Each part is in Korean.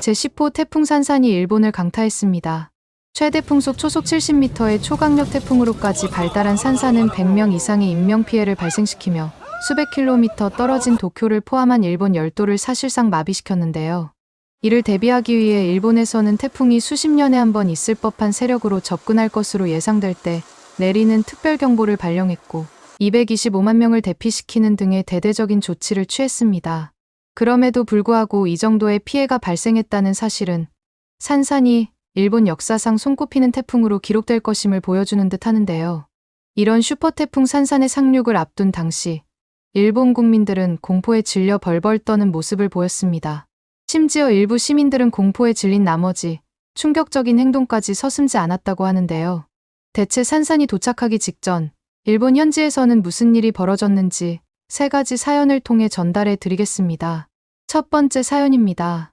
제10호 태풍 산산이 일본을 강타했습니다. 최대 풍속 초속 70m의 초강력 태풍으로까지 발달한 산산은 100명 이상의 인명피해를 발생시키며 수백 킬로미터 떨어진 도쿄를 포함한 일본 열도를 사실상 마비시켰는데요. 이를 대비하기 위해 일본에서는 태풍이 수십 년에 한 번 있을 법한 세력으로 접근할 것으로 예상될 때 내리는 특별경보를 발령했고 225만 명을 대피시키는 등의 대대적인 조치를 취했습니다. 그럼에도 불구하고 이 정도의 피해가 발생했다는 사실은 산산이 일본 역사상 손꼽히는 태풍으로 기록될 것임을 보여주는 듯 하는데요. 이런 슈퍼태풍 산산의 상륙을 앞둔 당시 일본 국민들은 공포에 질려 벌벌 떠는 모습을 보였습니다. 심지어 일부 시민들은 공포에 질린 나머지 충격적인 행동까지 서슴지 않았다고 하는데요. 대체 산산이 도착하기 직전 일본 현지에서는 무슨 일이 벌어졌는지 3가지 사연을 통해 전달해 드리겠습니다. 첫 번째 사연입니다.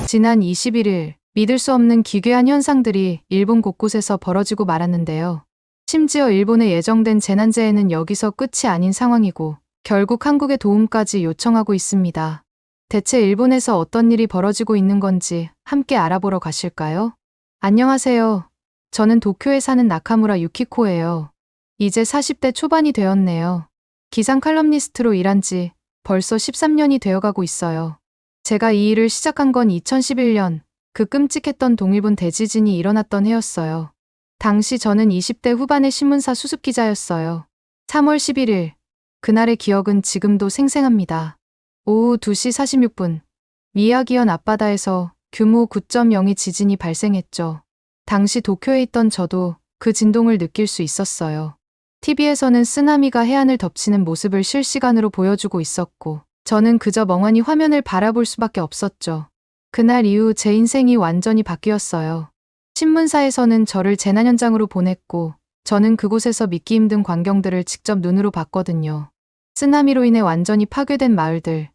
지난 21일 믿을 수 없는 기괴한 현상들이 일본 곳곳에서 벌어지고 말았는데요. 심지어 일본에 예정된 재난재해는 여기서 끝이 아닌 상황이고 결국 한국의 도움까지 요청하고 있습니다. 대체 일본에서 어떤 일이 벌어지고 있는 건지 함께 알아보러 가실까요? 안녕하세요. 저는 도쿄에 사는 나카무라 유키코예요. 이제 40대 초반이 되었네요. 기상 칼럼니스트로 일한 지 벌써 13년이 되어가고 있어요. 제가 이 일을 시작한 건 2011년 그 끔찍했던 동일본 대지진이 일어났던 해였어요. 당시 저는 20대 후반의 신문사 수습기자였어요. 3월 11일 그날의 기억은 지금도 생생합니다. 오후 2시 46분 미야기현 앞바다에서 규모 9.0의 지진이 발생했죠. 당시 도쿄에 있던 저도 그 진동을 느낄 수 있었어요. TV에서는 쓰나미가 해안을 덮치는 모습을 실시간으로 보여주고 있었고 저는 그저 멍하니 화면을 바라볼 수밖에 없었죠. 그날 이후 제 인생이 완전히 바뀌었어요. 신문사에서는 저를 재난 현장으로 보냈고 저는 그곳에서 믿기 힘든 광경들을 직접 눈으로 봤거든요. 쓰나미로 인해 완전히 파괴된 마을들,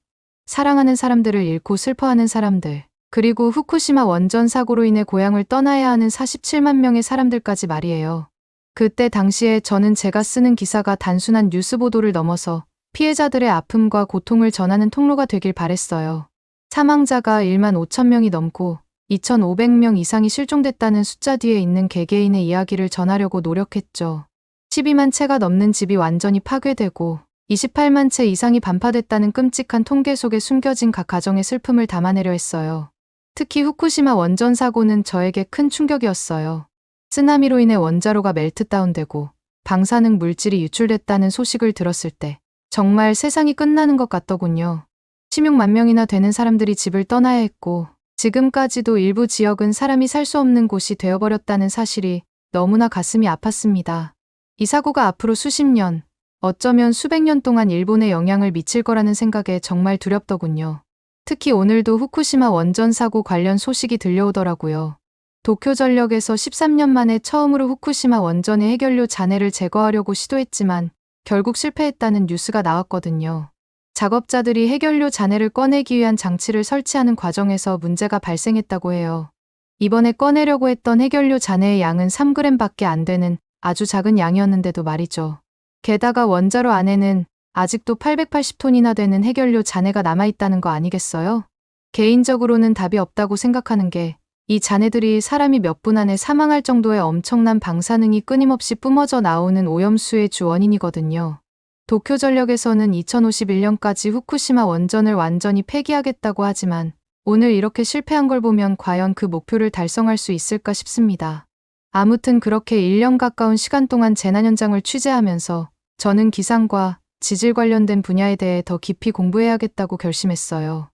사랑하는 사람들을 잃고 슬퍼하는 사람들, 그리고 후쿠시마 원전 사고로 인해 고향을 떠나야 하는 47만 명의 사람들까지 말이에요. 그때 당시에 저는 제가 쓰는 기사가 단순한 뉴스 보도를 넘어서 피해자들의 아픔과 고통을 전하는 통로가 되길 바랬어요. 사망자가 1만 5천 명이 넘고 2,500명 이상이 실종됐다는 숫자 뒤에 있는 개개인의 이야기를 전하려고 노력했죠. 12만 채가 넘는 집이 완전히 파괴되고 28만 채 이상이 반파됐다는 끔찍한 통계 속에 숨겨진 각 가정의 슬픔을 담아내려 했어요. 특히 후쿠시마 원전 사고는 저에게 큰 충격이었어요. 쓰나미로 인해 원자로가 멜트다운되고 방사능 물질이 유출됐다는 소식을 들었을 때 정말 세상이 끝나는 것 같더군요. 16만 명이나 되는 사람들이 집을 떠나야 했고 지금까지도 일부 지역은 사람이 살 수 없는 곳이 되어버렸다는 사실이 너무나 가슴이 아팠습니다. 이 사고가 앞으로 수십 년, 어쩌면 수백 년 동안 일본에 영향을 미칠 거라는 생각에 정말 두렵더군요. 특히 오늘도 후쿠시마 원전 사고 관련 소식이 들려오더라고요. 도쿄전력에서 13년 만에 처음으로 후쿠시마 원전의 해결료 잔해를 제거하려고 시도했지만 결국 실패했다는 뉴스가 나왔거든요. 작업자들이 해결료 잔해를 꺼내기 위한 장치를 설치하는 과정에서 문제가 발생했다고 해요. 이번에 꺼내려고 했던 해결료 잔해의 양은 3g밖에 안 되는 아주 작은 양이었는데도 말이죠. 게다가 원자로 안에는 아직도 880톤이나 되는 해결료 잔해가 남아있다는 거 아니겠어요? 개인적으로는 답이 없다고 생각하는 게 이 잔해들이 사람이 몇 분 안에 사망할 정도의 엄청난 방사능이 끊임없이 뿜어져 나오는 오염수의 주 원인이거든요. 도쿄전력에서는 2051년까지 후쿠시마 원전을 완전히 폐기하겠다고 하지만 오늘 이렇게 실패한 걸 보면 과연 그 목표를 달성할 수 있을까 싶습니다. 아무튼 그렇게 1년 가까운 시간 동안 재난 현장을 취재하면서 저는 기상과 지질 관련된 분야에 대해 더 깊이 공부해야겠다고 결심했어요.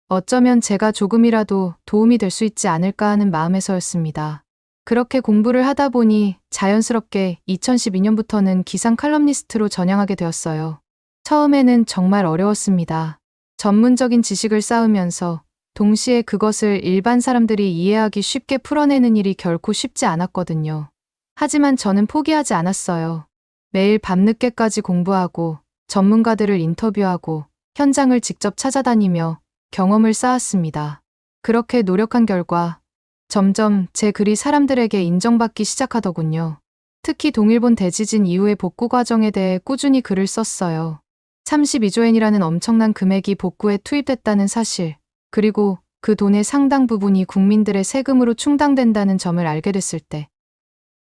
어쩌면 제가 조금이라도 도움이 될 수 있지 않을까 하는 마음에서였습니다. 그렇게 공부를 하다 보니 자연스럽게 2012년부터는 기상 칼럼니스트로 전향하게 되었어요. 처음에는 정말 어려웠습니다. 전문적인 지식을 쌓으면서 동시에 그것을 일반 사람들이 이해하기 쉽게 풀어내는 일이 결코 쉽지 않았거든요. 하지만 저는 포기하지 않았어요. 매일 밤늦게까지 공부하고 전문가들을 인터뷰하고 현장을 직접 찾아다니며 경험을 쌓았습니다. 그렇게 노력한 결과 점점 제 글이 사람들에게 인정받기 시작하더군요. 특히 동일본 대지진 이후의 복구 과정에 대해 꾸준히 글을 썼어요. 32조엔이라는 엄청난 금액이 복구에 투입됐다는 사실, 그리고 그 돈의 상당 부분이 국민들의 세금으로 충당된다는 점을 알게 됐을 때,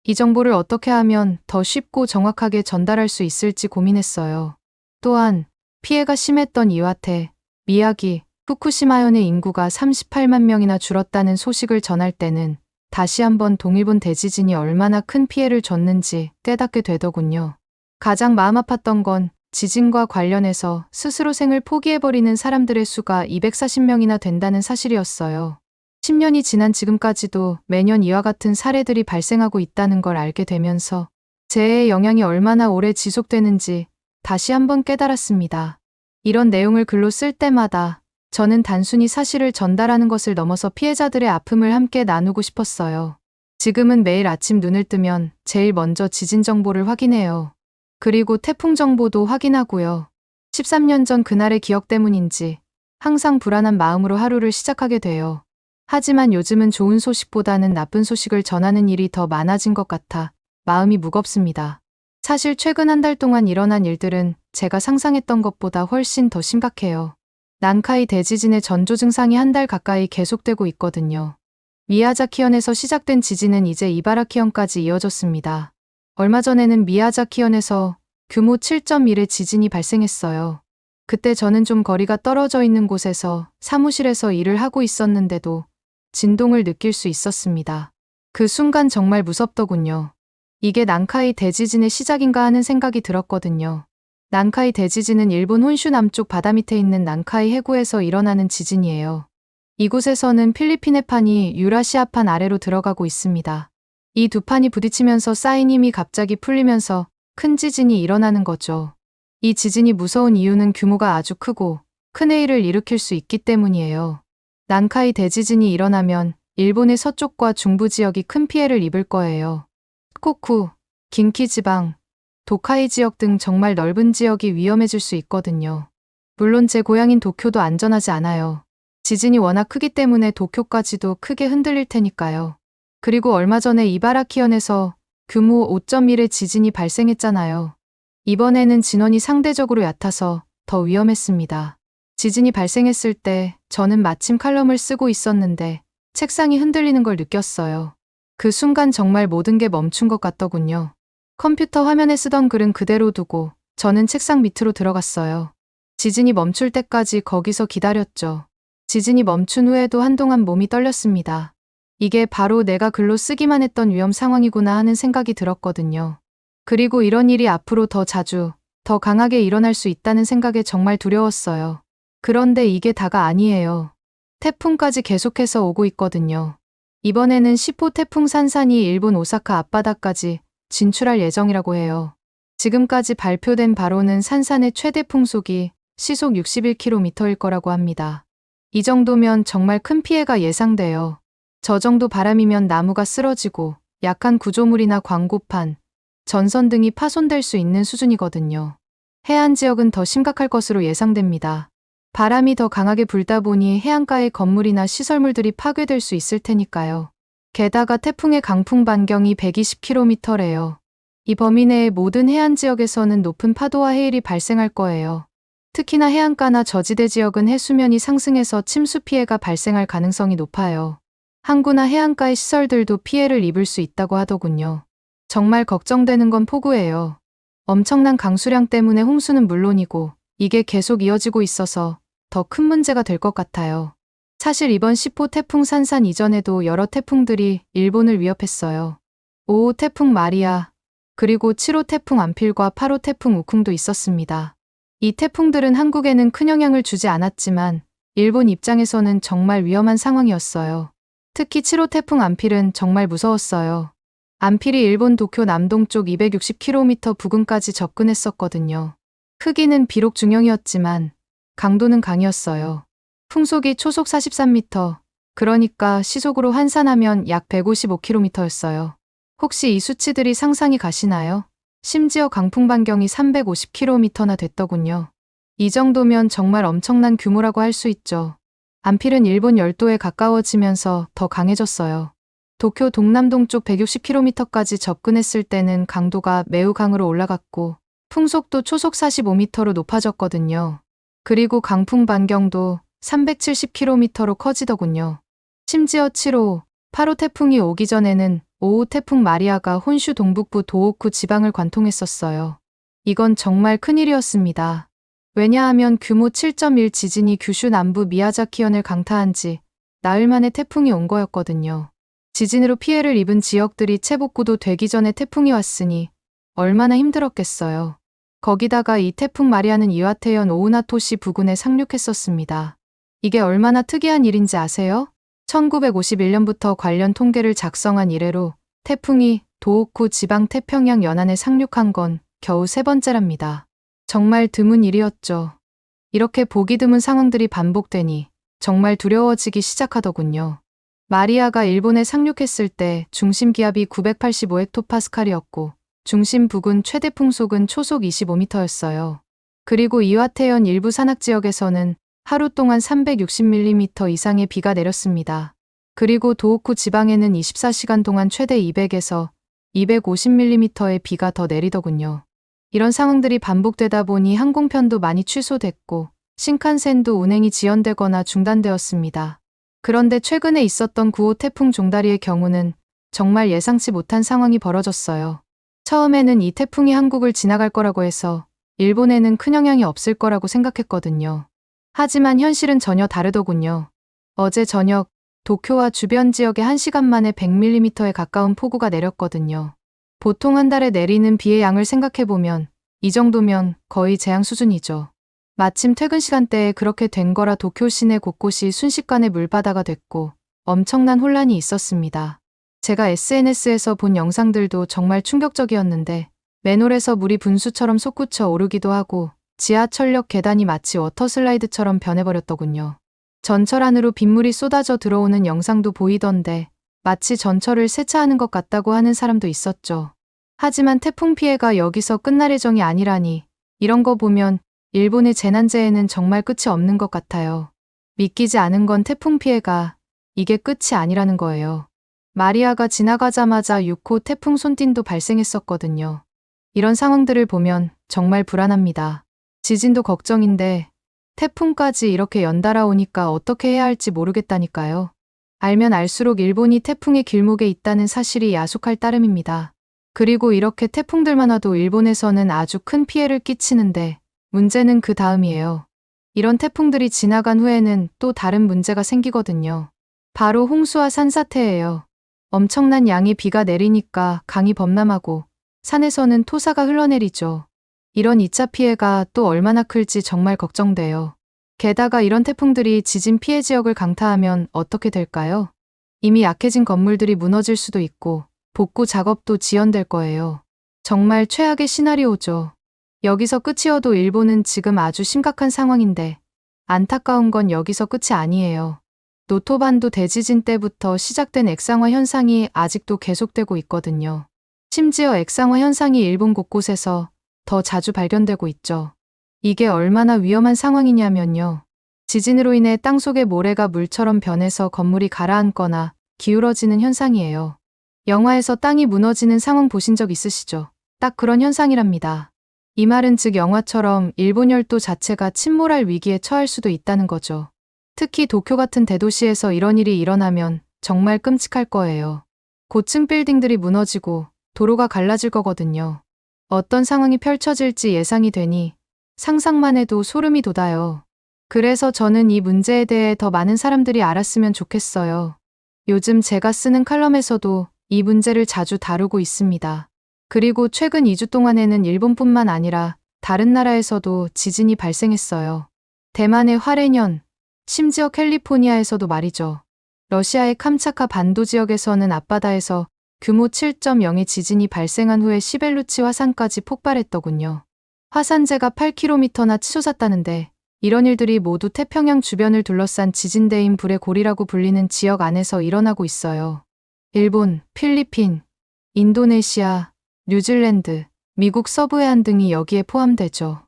이 정보를 어떻게 하면 더 쉽고 정확하게 전달할 수 있을지 고민했어요. 또한 피해가 심했던 이와테, 미야기, 후쿠시마현의 인구가 38만 명이나 줄었다는 소식을 전할 때는 다시 한번 동일본 대지진이 얼마나 큰 피해를 줬는지 깨닫게 되더군요. 가장 마음 아팠던 건 지진과 관련해서 스스로 생을 포기해버리는 사람들의 수가 240명이나 된다는 사실이었어요. 10년이 지난 지금까지도 매년 이와 같은 사례들이 발생하고 있다는 걸 알게 되면서 재해의 영향이 얼마나 오래 지속되는지 다시 한번 깨달았습니다. 이런 내용을 글로 쓸 때마다 저는 단순히 사실을 전달하는 것을 넘어서 피해자들의 아픔을 함께 나누고 싶었어요. 지금은 매일 아침 눈을 뜨면 제일 먼저 지진 정보를 확인해요. 그리고 태풍 정보도 확인하고요. 13년 전 그날의 기억 때문인지 항상 불안한 마음으로 하루를 시작하게 돼요. 하지만 요즘은 좋은 소식보다는 나쁜 소식을 전하는 일이 더 많아진 것 같아 마음이 무겁습니다. 사실 최근 한 달 동안 일어난 일들은 제가 상상했던 것보다 훨씬 더 심각해요. 난카이 대지진의 전조 증상이 한 달 가까이 계속되고 있거든요. 미야자키현에서 시작된 지진은 이제 이바라키현까지 이어졌습니다. 얼마 전에는 미야자키현에서 규모 7.1의 지진이 발생했어요. 그때 저는 좀 거리가 떨어져 있는 곳에서 사무실에서 일을 하고 있었는데도 진동을 느낄 수 있었습니다. 그 순간 정말 무섭더군요. 이게 난카이 대지진의 시작인가 하는 생각이 들었거든요. 난카이 대지진은 일본 혼슈 남쪽 바다 밑에 있는 난카이 해구에서 일어나는 지진이에요. 이곳에서는 필리핀의 판이 유라시아판 아래로 들어가고 있습니다. 이 두 판이 부딪히면서 쌓인 힘이 갑자기 풀리면서 큰 지진이 일어나는 거죠. 이 지진이 무서운 이유는 규모가 아주 크고 큰 해일을 일으킬 수 있기 때문이에요. 난카이 대지진이 일어나면 일본의 서쪽과 중부 지역이 큰 피해를 입을 거예요. 후쿠오카, 긴키 지방, 도카이 지역 등 정말 넓은 지역이 위험해질 수 있거든요. 물론 제 고향인 도쿄도 안전하지 않아요. 지진이 워낙 크기 때문에 도쿄까지도 크게 흔들릴 테니까요. 그리고 얼마 전에 이바라키현에서 규모 5.1의 지진이 발생했잖아요. 이번에는 진원이 상대적으로 얕아서 더 위험했습니다. 지진이 발생했을 때 저는 마침 칼럼을 쓰고 있었는데 책상이 흔들리는 걸 느꼈어요. 그 순간 정말 모든 게 멈춘 것 같더군요. 컴퓨터 화면에 쓰던 글은 그대로 두고 저는 책상 밑으로 들어갔어요. 지진이 멈출 때까지 거기서 기다렸죠. 지진이 멈춘 후에도 한동안 몸이 떨렸습니다. 이게 바로 내가 글로 쓰기만 했던 위험 상황이구나 하는 생각이 들었거든요. 그리고 이런 일이 앞으로 더 자주, 더 강하게 일어날 수 있다는 생각에 정말 두려웠어요. 그런데 이게 다가 아니에요. 태풍까지 계속해서 오고 있거든요. 이번에는 10호 태풍 산산이 일본 오사카 앞바다까지 진출할 예정이라고 해요. 지금까지 발표된 바로는 산산의 최대 풍속이 시속 61km일 거라고 합니다. 이 정도면 정말 큰 피해가 예상돼요. 저 정도 바람이면 나무가 쓰러지고 약한 구조물이나 광고판, 전선 등이 파손될 수 있는 수준이거든요. 해안 지역은 더 심각할 것으로 예상됩니다. 바람이 더 강하게 불다 보니 해안가의 건물이나 시설물들이 파괴될 수 있을 테니까요. 게다가 태풍의 강풍 반경이 120km래요. 이 범위 내의 모든 해안 지역에서는 높은 파도와 해일이 발생할 거예요. 특히나 해안가나 저지대 지역은 해수면이 상승해서 침수 피해가 발생할 가능성이 높아요. 항구나 해안가의 시설들도 피해를 입을 수 있다고 하더군요. 정말 걱정되는 건 폭우예요. 엄청난 강수량 때문에 홍수는 물론이고 이게 계속 이어지고 있어서 더 큰 문제가 될 것 같아요. 사실 이번 10호 태풍 산산 이전에도 여러 태풍들이 일본을 위협했어요. 5호 태풍 마리아, 그리고 7호 태풍 안필과 8호 태풍 우쿵도 있었습니다. 이 태풍들은 한국에는 큰 영향을 주지 않았지만 일본 입장에서는 정말 위험한 상황이었어요. 특히 7호 태풍 안필은 정말 무서웠어요. 안필이 일본 도쿄 남동쪽 260km 부근까지 접근했었거든요. 크기는 비록 중형이었지만 강도는 강이었어요. 풍속이 초속 43m, 그러니까 시속으로 환산하면 약 155km였어요. 혹시 이 수치들이 상상이 가시나요? 심지어 강풍 반경이 350km나 됐더군요. 이 정도면 정말 엄청난 규모라고 할 수 있죠. 안필은 일본 열도에 가까워지면서 더 강해졌어요. 도쿄 동남동쪽 160km까지 접근했을 때는 강도가 매우 강으로 올라갔고 풍속도 초속 45m로 높아졌거든요. 그리고 강풍 반경도 370km로 커지더군요. 심지어 7호, 8호 태풍이 오기 전에는 5호 태풍 마리아가 혼슈 동북부 도호쿠 지방을 관통했었어요. 이건 정말 큰일이었습니다. 왜냐하면 규모 7.1 지진이 규슈 남부 미야자키현을 강타한 지 나흘 만에 태풍이 온 거였거든요. 지진으로 피해를 입은 지역들이 채복구도 되기 전에 태풍이 왔으니 얼마나 힘들었겠어요. 거기다가 이 태풍 마리아는 이와테현 오우나토시 부근에 상륙했었습니다. 이게 얼마나 특이한 일인지 아세요? 1951년부터 관련 통계를 작성한 이래로 태풍이 도호쿠 지방 태평양 연안에 상륙한 건 겨우 3번째랍니다. 정말 드문 일이었죠. 이렇게 보기 드문 상황들이 반복되니 정말 두려워지기 시작하더군요. 마리아가 일본에 상륙했을 때 중심 기압이 985헥토파스칼이었고 중심 부근 최대 풍속은 초속 25m였어요. 그리고 이와테현 일부 산악 지역에서는 하루 동안 360mm 이상의 비가 내렸습니다. 그리고 도호쿠 지방에는 24시간 동안 최대 200에서 250mm의 비가 더 내리더군요. 이런 상황들이 반복되다 보니 항공편도 많이 취소됐고 신칸센도 운행이 지연되거나 중단되었습니다. 그런데 최근에 있었던 9호 태풍 종다리의 경우는 정말 예상치 못한 상황이 벌어졌어요. 처음에는 이 태풍이 한국을 지나갈 거라고 해서 일본에는 큰 영향이 없을 거라고 생각했거든요. 하지만 현실은 전혀 다르더군요. 어제 저녁 도쿄와 주변 지역에 1시간 만에 100mm에 가까운 폭우가 내렸거든요. 보통 한 달에 내리는 비의 양을 생각해보면 이 정도면 거의 재앙 수준이죠. 마침 퇴근 시간대에 그렇게 된 거라 도쿄 시내 곳곳이 순식간에 물바다가 됐고 엄청난 혼란이 있었습니다. 제가 SNS에서 본 영상들도 정말 충격적이었는데 맨홀에서 물이 분수처럼 솟구쳐 오르기도 하고 지하철역 계단이 마치 워터슬라이드처럼 변해버렸더군요. 전철 안으로 빗물이 쏟아져 들어오는 영상도 보이던데 마치 전철을 세차하는 것 같다고 하는 사람도 있었죠. 하지만 태풍 피해가 여기서 끝날 예정이 아니라니 이런 거 보면 일본의 재난재해는 정말 끝이 없는 것 같아요. 믿기지 않은 건 태풍 피해가 이게 끝이 아니라는 거예요. 마리아가 지나가자마자 6호 태풍 손띵도 발생했었거든요. 이런 상황들을 보면 정말 불안합니다. 지진도 걱정인데 태풍까지 이렇게 연달아 오니까 어떻게 해야 할지 모르겠다니까요. 알면 알수록 일본이 태풍의 길목에 있다는 사실이 야속할 따름입니다. 그리고 이렇게 태풍들만 와도 일본에서는 아주 큰 피해를 끼치는데 문제는 그 다음이에요. 이런 태풍들이 지나간 후에는 또 다른 문제가 생기거든요. 바로 홍수와 산사태예요. 엄청난 양의 비가 내리니까 강이 범람하고 산에서는 토사가 흘러내리죠. 이런 2차 피해가 또 얼마나 클지 정말 걱정돼요. 게다가 이런 태풍들이 지진 피해 지역을 강타하면 어떻게 될까요? 이미 약해진 건물들이 무너질 수도 있고 복구 작업도 지연될 거예요. 정말 최악의 시나리오죠. 여기서 끝이어도 일본은 지금 아주 심각한 상황인데 안타까운 건 여기서 끝이 아니에요. 노토반도 대지진 때부터 시작된 액상화 현상이 아직도 계속되고 있거든요. 심지어 액상화 현상이 일본 곳곳에서 더 자주 발견되고 있죠. 이게 얼마나 위험한 상황이냐면요. 지진으로 인해 땅속의 모래가 물처럼 변해서 건물이 가라앉거나 기울어지는 현상이에요. 영화에서 땅이 무너지는 상황 보신 적 있으시죠? 딱 그런 현상이랍니다. 이 말은 즉 영화처럼 일본 열도 자체가 침몰할 위기에 처할 수도 있다는 거죠. 특히 도쿄 같은 대도시에서 이런 일이 일어나면 정말 끔찍할 거예요. 고층 빌딩들이 무너지고 도로가 갈라질 거거든요. 어떤 상황이 펼쳐질지 예상이 되니 상상만 해도 소름이 돋아요. 그래서 저는 이 문제에 대해 더 많은 사람들이 알았으면 좋겠어요. 요즘 제가 쓰는 칼럼에서도 이 문제를 자주 다루고 있습니다. 그리고 최근 2주 동안에는 일본뿐만 아니라 다른 나라에서도 지진이 발생했어요. 대만의 화롄현, 심지어 캘리포니아에서도 말이죠. 러시아의 캄차카 반도 지역에서는 앞바다에서 규모 7.0의 지진이 발생한 후에 시벨루치 화산까지 폭발했더군요. 화산재가 8km나 치솟았다는데 이런 일들이 모두 태평양 주변을 둘러싼 지진대인 불의 고리라고 불리는 지역 안에서 일어나고 있어요. 일본, 필리핀, 인도네시아, 뉴질랜드, 미국 서부해안 등이 여기에 포함되죠.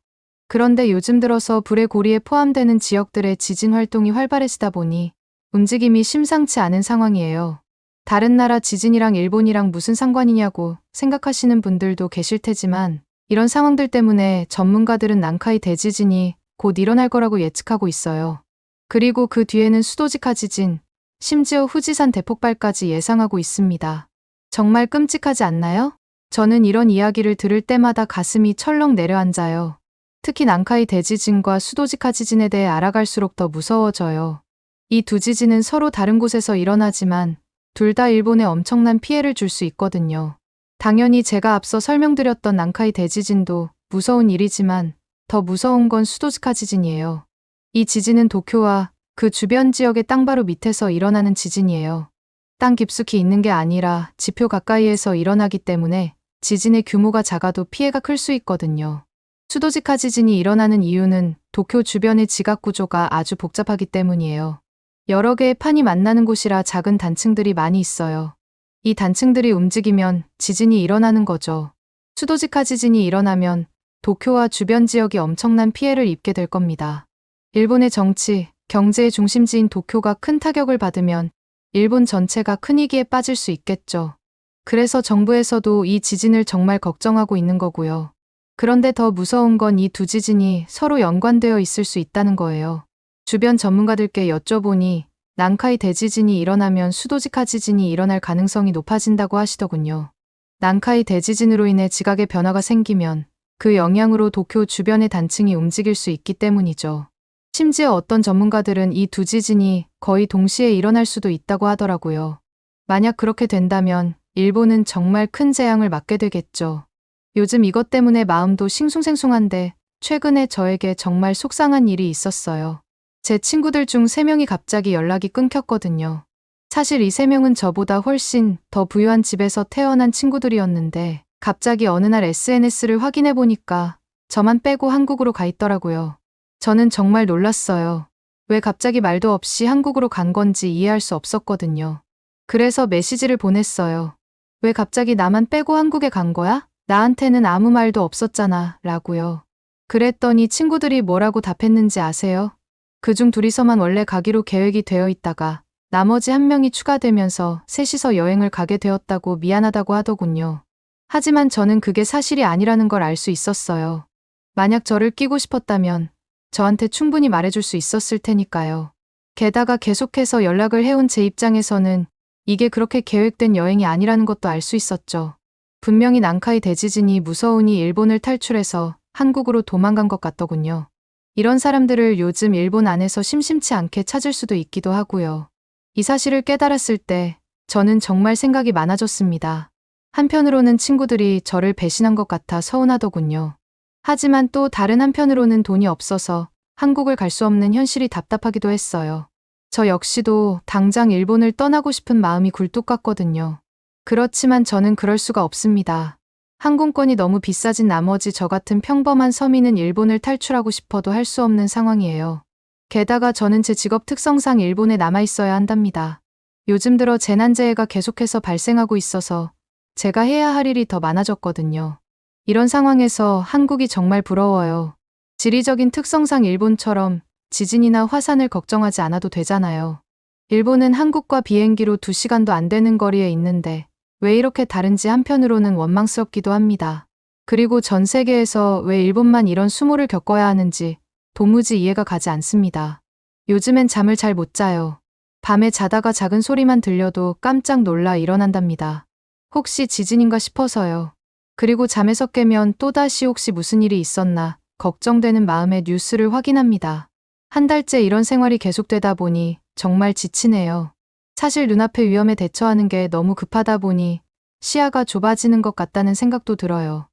그런데 요즘 들어서 불의 고리에 포함되는 지역들의 지진 활동이 활발해지다 보니 움직임이 심상치 않은 상황이에요. 다른 나라 지진이랑 일본이랑 무슨 상관이냐고 생각하시는 분들도 계실 테지만 이런 상황들 때문에 전문가들은 난카이 대지진이 곧 일어날 거라고 예측하고 있어요. 그리고 그 뒤에는 수도직하 지진, 심지어 후지산 대폭발까지 예상하고 있습니다. 정말 끔찍하지 않나요? 저는 이런 이야기를 들을 때마다 가슴이 철렁 내려앉아요. 특히 난카이 대지진과 수도직하 지진에 대해 알아갈수록 더 무서워져요. 이 두 지진은 서로 다른 곳에서 일어나지만 둘 다 일본에 엄청난 피해를 줄 수 있거든요. 당연히 제가 앞서 설명드렸던 난카이 대지진도 무서운 일이지만 더 무서운 건 수도직하 지진이에요. 이 지진은 도쿄와 그 주변 지역의 땅 바로 밑에서 일어나는 지진이에요. 땅 깊숙이 있는 게 아니라 지표 가까이에서 일어나기 때문에 지진의 규모가 작아도 피해가 클 수 있거든요. 수도직하 지진이 일어나는 이유는 도쿄 주변의 지각 구조가 아주 복잡하기 때문이에요. 여러 개의 판이 만나는 곳이라 작은 단층들이 많이 있어요. 이 단층들이 움직이면 지진이 일어나는 거죠. 수도직하 지진이 일어나면 도쿄와 주변 지역이 엄청난 피해를 입게 될 겁니다. 일본의 정치, 경제의 중심지인 도쿄가 큰 타격을 받으면 일본 전체가 큰 위기에 빠질 수 있겠죠. 그래서 정부에서도 이 지진을 정말 걱정하고 있는 거고요. 그런데 더 무서운 건 이 두 지진이 서로 연관되어 있을 수 있다는 거예요. 주변 전문가들께 여쭤보니 난카이 대지진이 일어나면 수도직하 지진이 일어날 가능성이 높아진다고 하시더군요. 난카이 대지진으로 인해 지각의 변화가 생기면 그 영향으로 도쿄 주변의 단층이 움직일 수 있기 때문이죠. 심지어 어떤 전문가들은 이 두 지진이 거의 동시에 일어날 수도 있다고 하더라고요. 만약 그렇게 된다면 일본은 정말 큰 재앙을 맞게 되겠죠. 요즘 이것 때문에 마음도 싱숭생숭한데 최근에 저에게 정말 속상한 일이 있었어요. 제 친구들 중 3명이 갑자기 연락이 끊겼거든요. 사실 이 3명은 저보다 훨씬 더 부유한 집에서 태어난 친구들이었는데 갑자기 어느 날 SNS를 확인해 보니까 저만 빼고 한국으로 가 있더라고요. 저는 정말 놀랐어요. 왜 갑자기 말도 없이 한국으로 간 건지 이해할 수 없었거든요. 그래서 메시지를 보냈어요. 왜 갑자기 나만 빼고 한국에 간 거야? 나한테는 아무 말도 없었잖아 라고요. 그랬더니 친구들이 뭐라고 답했는지 아세요? 그중 둘이서만 원래 가기로 계획이 되어 있다가 나머지 한 명이 추가되면서 셋이서 여행을 가게 되었다고 미안하다고 하더군요. 하지만 저는 그게 사실이 아니라는 걸 알 수 있었어요. 만약 저를 끼고 싶었다면 저한테 충분히 말해줄 수 있었을 테니까요. 게다가 계속해서 연락을 해온 제 입장에서는 이게 그렇게 계획된 여행이 아니라는 것도 알 수 있었죠. 분명히 난카이 대지진이 무서우니 일본을 탈출해서 한국으로 도망간 것 같더군요. 이런 사람들을 요즘 일본 안에서 심심치 않게 찾을 수도 있기도 하고요. 이 사실을 깨달았을 때 저는 정말 생각이 많아졌습니다. 한편으로는 친구들이 저를 배신한 것 같아 서운하더군요. 하지만 또 다른 한편으로는 돈이 없어서 한국을 갈 수 없는 현실이 답답하기도 했어요. 저 역시도 당장 일본을 떠나고 싶은 마음이 굴뚝 같거든요. 그렇지만 저는 그럴 수가 없습니다. 항공권이 너무 비싸진 나머지 저 같은 평범한 서민은 일본을 탈출하고 싶어도 할 수 없는 상황이에요. 게다가 저는 제 직업 특성상 일본에 남아 있어야 한답니다. 요즘 들어 재난재해가 계속해서 발생하고 있어서 제가 해야 할 일이 더 많아졌거든요. 이런 상황에서 한국이 정말 부러워요. 지리적인 특성상 일본처럼 지진이나 화산을 걱정하지 않아도 되잖아요. 일본은 한국과 비행기로 2시간도 안 되는 거리에 있는데 왜 이렇게 다른지 한편으로는 원망스럽기도 합니다. 그리고 전 세계에서 왜 일본만 이런 수모를 겪어야 하는지 도무지 이해가 가지 않습니다. 요즘엔 잠을 잘 못 자요. 밤에 자다가 작은 소리만 들려도 깜짝 놀라 일어난답니다. 혹시 지진인가 싶어서요. 그리고 잠에서 깨면 또다시 혹시 무슨 일이 있었나 걱정되는 마음에 뉴스를 확인합니다. 한 달째 이런 생활이 계속되다 보니 정말 지치네요. 사실 눈앞의 위험에 대처하는 게 너무 급하다 보니 시야가 좁아지는 것 같다는 생각도 들어요.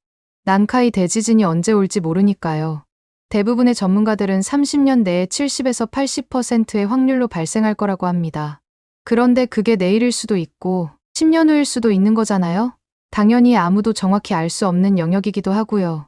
난카이 대지진이 언제 올지 모르니까요. 대부분의 전문가들은 30년 내에 70에서 80%의 확률로 발생할 거라고 합니다. 그런데 그게 내일일 수도 있고 10년 후일 수도 있는 거잖아요? 당연히 아무도 정확히 알 수 없는 영역이기도 하고요.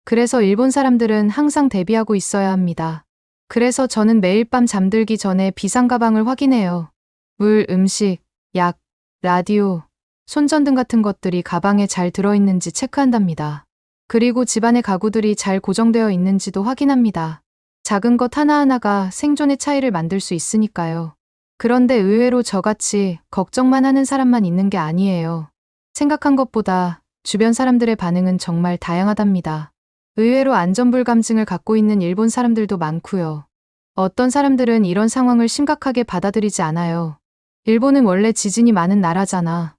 그래서 일본 사람들은 항상 대비하고 있어야 합니다. 그래서 저는 매일 밤 잠들기 전에 비상 가방을 확인해요. 물, 음식, 약, 라디오, 손전등 같은 것들이 가방에 잘 들어있는지 체크한답니다. 그리고 집안의 가구들이 잘 고정되어 있는지도 확인합니다. 작은 것 하나하나가 생존의 차이를 만들 수 있으니까요. 그런데 의외로 저같이 걱정만 하는 사람만 있는 게 아니에요. 생각한 것보다 주변 사람들의 반응은 정말 다양하답니다. 의외로 안전불감증을 갖고 있는 일본 사람들도 많고요. 어떤 사람들은 이런 상황을 심각하게 받아들이지 않아요. 일본은 원래 지진이 많은 나라잖아.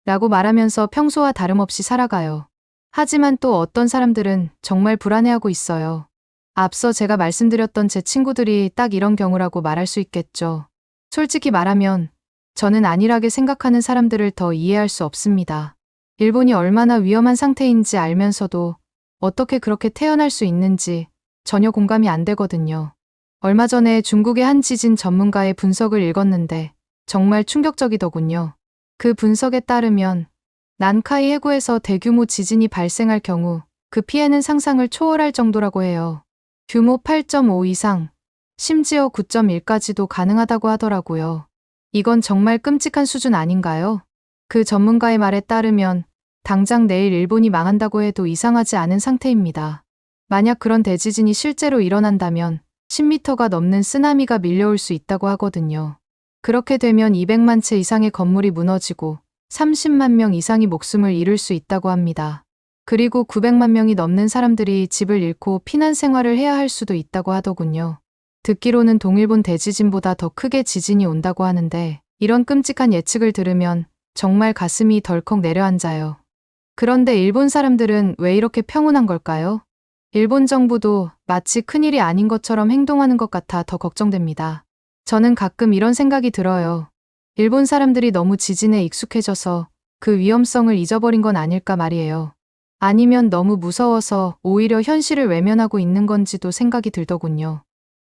라고 말하면서 평소와 다름없이 살아가요. 하지만 또 어떤 사람들은 정말 불안해하고 있어요. 앞서 제가 말씀드렸던 제 친구들이 딱 이런 경우라고 말할 수 있겠죠. 솔직히 말하면 저는 안일하게 생각하는 사람들을 더 이해할 수 없습니다. 일본이 얼마나 위험한 상태인지 알면서도 어떻게 그렇게 태어날 수 있는지 전혀 공감이 안 되거든요. 얼마 전에 중국의 한 지진 전문가의 분석을 읽었는데 정말 충격적이더군요. 그 분석에 따르면 난카이 해구에서 대규모 지진이 발생할 경우 그 피해는 상상을 초월할 정도라고 해요. 규모 8.5 이상, 심지어 9.1까지도 가능하다고 하더라고요. 이건 정말 끔찍한 수준 아닌가요? 그 전문가의 말에 따르면 당장 내일 일본이 망한다고 해도 이상하지 않은 상태입니다. 만약 그런 대지진이 실제로 일어난다면 10m가 넘는 쓰나미가 밀려올 수 있다고 하거든요. 그렇게 되면 200만 채 이상의 건물이 무너지고 30만 명 이상이 목숨을 잃을 수 있다고 합니다. 그리고 900만 명이 넘는 사람들이 집을 잃고 피난 생활을 해야 할 수도 있다고 하더군요. 듣기로는 동일본 대지진보다 더 크게 지진이 온다고 하는데 이런 끔찍한 예측을 들으면 정말 가슴이 덜컥 내려앉아요. 그런데 일본 사람들은 왜 이렇게 평온한 걸까요? 일본 정부도 마치 큰일이 아닌 것처럼 행동하는 것 같아 더 걱정됩니다. 저는 가끔 이런 생각이 들어요. 일본 사람들이 너무 지진에 익숙해져서 그 위험성을 잊어버린 건 아닐까 말이에요. 아니면 너무 무서워서 오히려 현실을 외면하고 있는 건지도 생각이 들더군요.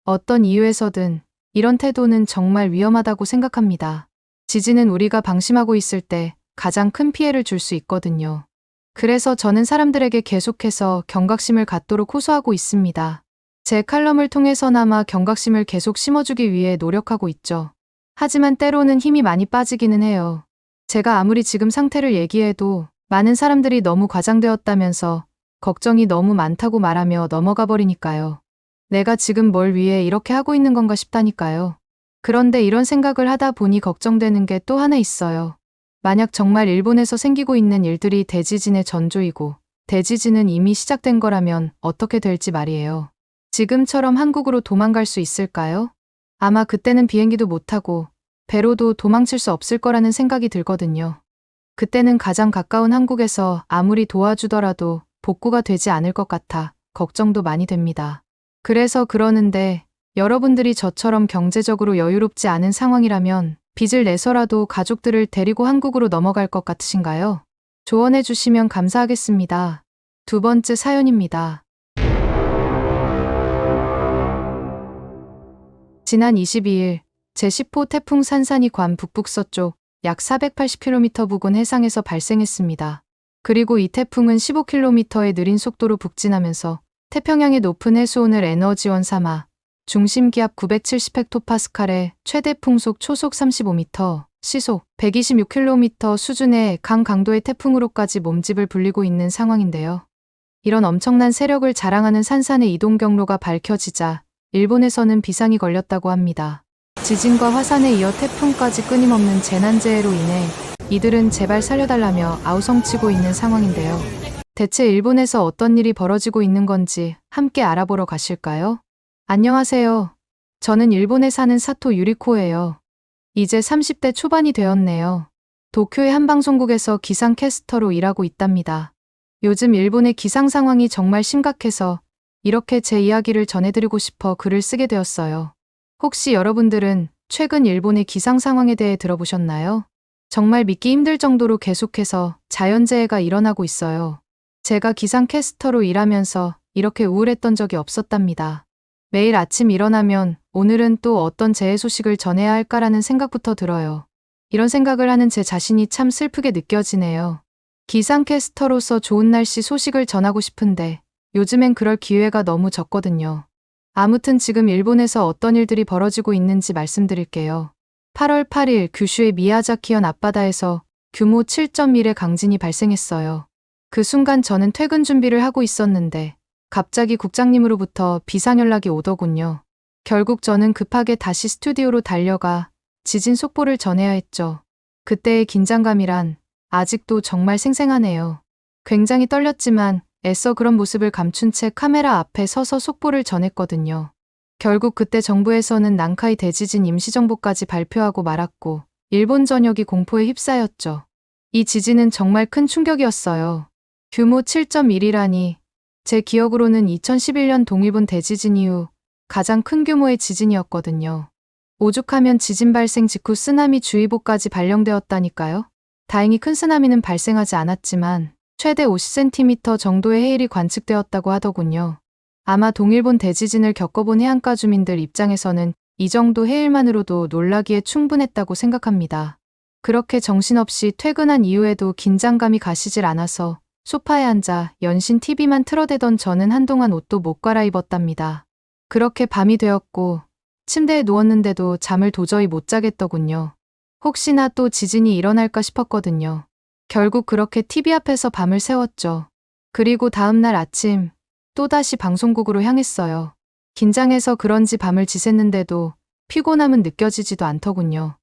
어떤 이유에서든 이런 태도는 정말 위험하다고 생각합니다. 지진은 우리가 방심하고 있을 때 가장 큰 피해를 줄 수 있거든요. 그래서 저는 사람들에게 계속해서 경각심을 갖도록 호소하고 있습니다. 제 칼럼을 통해서나마 경각심을 계속 심어주기 위해 노력하고 있죠. 하지만 때로는 힘이 많이 빠지기는 해요. 제가 아무리 지금 상태를 얘기해도 많은 사람들이 너무 과장되었다면서 걱정이 너무 많다고 말하며 넘어가 버리니까요. 내가 지금 뭘 위해 이렇게 하고 있는 건가 싶다니까요. 그런데 이런 생각을 하다 보니 걱정되는 게 또 하나 있어요. 만약 정말 일본에서 생기고 있는 일들이 대지진의 전조이고 대지진은 이미 시작된 거라면 어떻게 될지 말이에요. 지금처럼 한국으로 도망갈 수 있을까요? 아마 그때는 비행기도 못 타고 배로도 도망칠 수 없을 거라는 생각이 들거든요. 그때는 가장 가까운 한국에서 아무리 도와주더라도 복구가 되지 않을 것 같아 걱정도 많이 됩니다. 그래서 그러는데 여러분들이 저처럼 경제적으로 여유롭지 않은 상황이라면 빚을 내서라도 가족들을 데리고 한국으로 넘어갈 것 같으신가요? 조언해 주시면 감사하겠습니다. 두 번째 사연입니다. 지난 22일 제10호 태풍 산산이 괌 북북서쪽 약 480km 부근 해상에서 발생했습니다. 그리고 이 태풍은 15km의 느린 속도로 북진하면서 태평양의 높은 해수온을 에너지원 삼아 중심 기압 970헥토파스칼의 최대 풍속 초속 35m, 시속 126km 수준의 강강도의 태풍으로까지 몸집을 불리고 있는 상황인데요. 이런 엄청난 세력을 자랑하는 산산의 이동 경로가 밝혀지자 일본에서는 비상이 걸렸다고 합니다. 지진과 화산에 이어 태풍까지 끊임없는 재난재해로 인해 이들은 제발 살려달라며 아우성치고 있는 상황인데요. 대체 일본에서 어떤 일이 벌어지고 있는 건지 함께 알아보러 가실까요? 안녕하세요. 저는 일본에 사는 사토 유리코예요. 이제 30대 초반이 되었네요. 도쿄의 한 방송국에서 기상캐스터로 일하고 있답니다. 요즘 일본의 기상 상황이 정말 심각해서 이렇게 제 이야기를 전해드리고 싶어 글을 쓰게 되었어요. 혹시 여러분들은 최근 일본의 기상 상황에 대해 들어보셨나요? 정말 믿기 힘들 정도로 계속해서 자연재해가 일어나고 있어요. 제가 기상캐스터로 일하면서 이렇게 우울했던 적이 없었답니다. 매일 아침 일어나면 오늘은 또 어떤 재해 소식을 전해야 할까라는 생각부터 들어요. 이런 생각을 하는 제 자신이 참 슬프게 느껴지네요. 기상캐스터로서 좋은 날씨 소식을 전하고 싶은데 요즘엔 그럴 기회가 너무 적거든요. 아무튼 지금 일본에서 어떤 일들이 벌어지고 있는지 말씀드릴게요. 8월 8일 규슈의 미야자키현 앞바다에서 규모 7.1의 강진이 발생했어요. 그 순간 저는 퇴근 준비를 하고 있었는데 갑자기 국장님으로부터 비상연락이 오더군요. 결국 저는 급하게 다시 스튜디오로 달려가 지진 속보를 전해야 했죠. 그때의 긴장감이란 아직도 정말 생생하네요. 굉장히 떨렸지만 애써 그런 모습을 감춘 채 카메라 앞에 서서 속보를 전했거든요. 결국 그때 정부에서는 난카이 대지진 임시정보까지 발표하고 말았고 일본 전역이 공포에 휩싸였죠. 이 지진은 정말 큰 충격이었어요. 규모 7.1이라니 제 기억으로는 2011년 동일본 대지진 이후 가장 큰 규모의 지진이었거든요. 오죽하면 지진 발생 직후 쓰나미 주의보까지 발령되었다니까요. 다행히 큰 쓰나미는 발생하지 않았지만 최대 50cm 정도의 해일이 관측되었다고 하더군요. 아마 동일본 대지진을 겪어본 해안가 주민들 입장에서는 이 정도 해일만으로도 놀라기에 충분했다고 생각합니다. 그렇게 정신없이 퇴근한 이후에도 긴장감이 가시질 않아서 소파에 앉아 연신 TV만 틀어대던 저는 한동안 옷도 못 갈아입었답니다. 그렇게 밤이 되었고 침대에 누웠는데도 잠을 도저히 못 자겠더군요. 혹시나 또 지진이 일어날까 싶었거든요. 결국 그렇게 TV 앞에서 밤을 새웠죠. 그리고 다음날 아침 또다시 방송국으로 향했어요. 긴장해서 그런지 밤을 지샜는데도 피곤함은 느껴지지도 않더군요.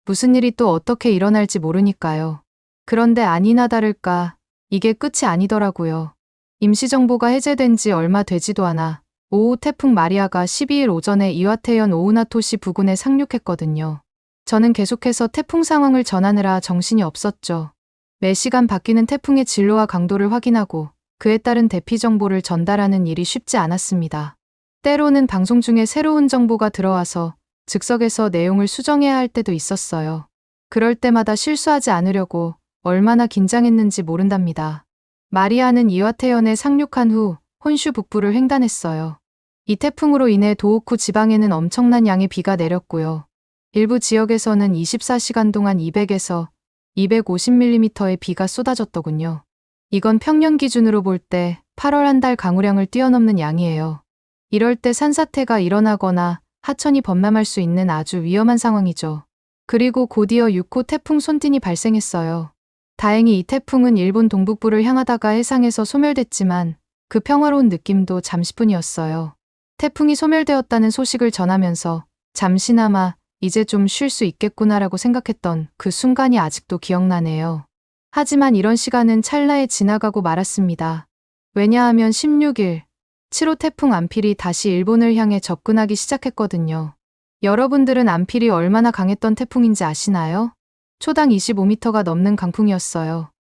무슨 일이 또 어떻게 일어날지 모르니까요. 그런데 아니나 다를까 이게 끝이 아니더라고요. 임시정보가 해제된 지 얼마 되지도 않아 오후 태풍 마리아가 12일 오전에 이와테현 오우나토시 부근에 상륙했거든요. 저는 계속해서 태풍 상황을 전하느라 정신이 없었죠. 매 시간 바뀌는 태풍의 진로와 강도를 확인하고 그에 따른 대피 정보를 전달하는 일이 쉽지 않았습니다. 때로는 방송 중에 새로운 정보가 들어와서 즉석에서 내용을 수정해야 할 때도 있었어요. 그럴 때마다 실수하지 않으려고 얼마나 긴장했는지 모른답니다. 마리아는 이와테현에 상륙한 후 혼슈 북부를 횡단했어요. 이 태풍으로 인해 도호쿠 지방에는 엄청난 양의 비가 내렸고요. 일부 지역에서는 24시간 동안 200에서 250mm의 비가 쏟아졌더군요. 이건 평년 기준으로 볼 때 8월 한 달 강우량을 뛰어넘는 양이에요. 이럴 때 산사태가 일어나거나 하천이 범람할 수 있는 아주 위험한 상황이죠. 그리고 곧이어 6호 태풍 손틴이 발생했어요. 다행히 이 태풍은 일본 동북부를 향하다가 해상에서 소멸됐지만 그 평화로운 느낌도 잠시뿐이었어요. 태풍이 소멸되었다는 소식을 전하면서 잠시나마 이제 좀 쉴 수 있겠구나라고 생각했던 그 순간이 아직도 기억나네요. 하지만 이런 시간은 찰나에 지나가고 말았습니다. 왜냐하면 16일 7호 태풍 안필이 다시 일본을 향해 접근하기 시작했거든요. 여러분들은 안필이 얼마나 강했던 태풍인지 아시나요? 초당 25m가 넘는 강풍이었어요.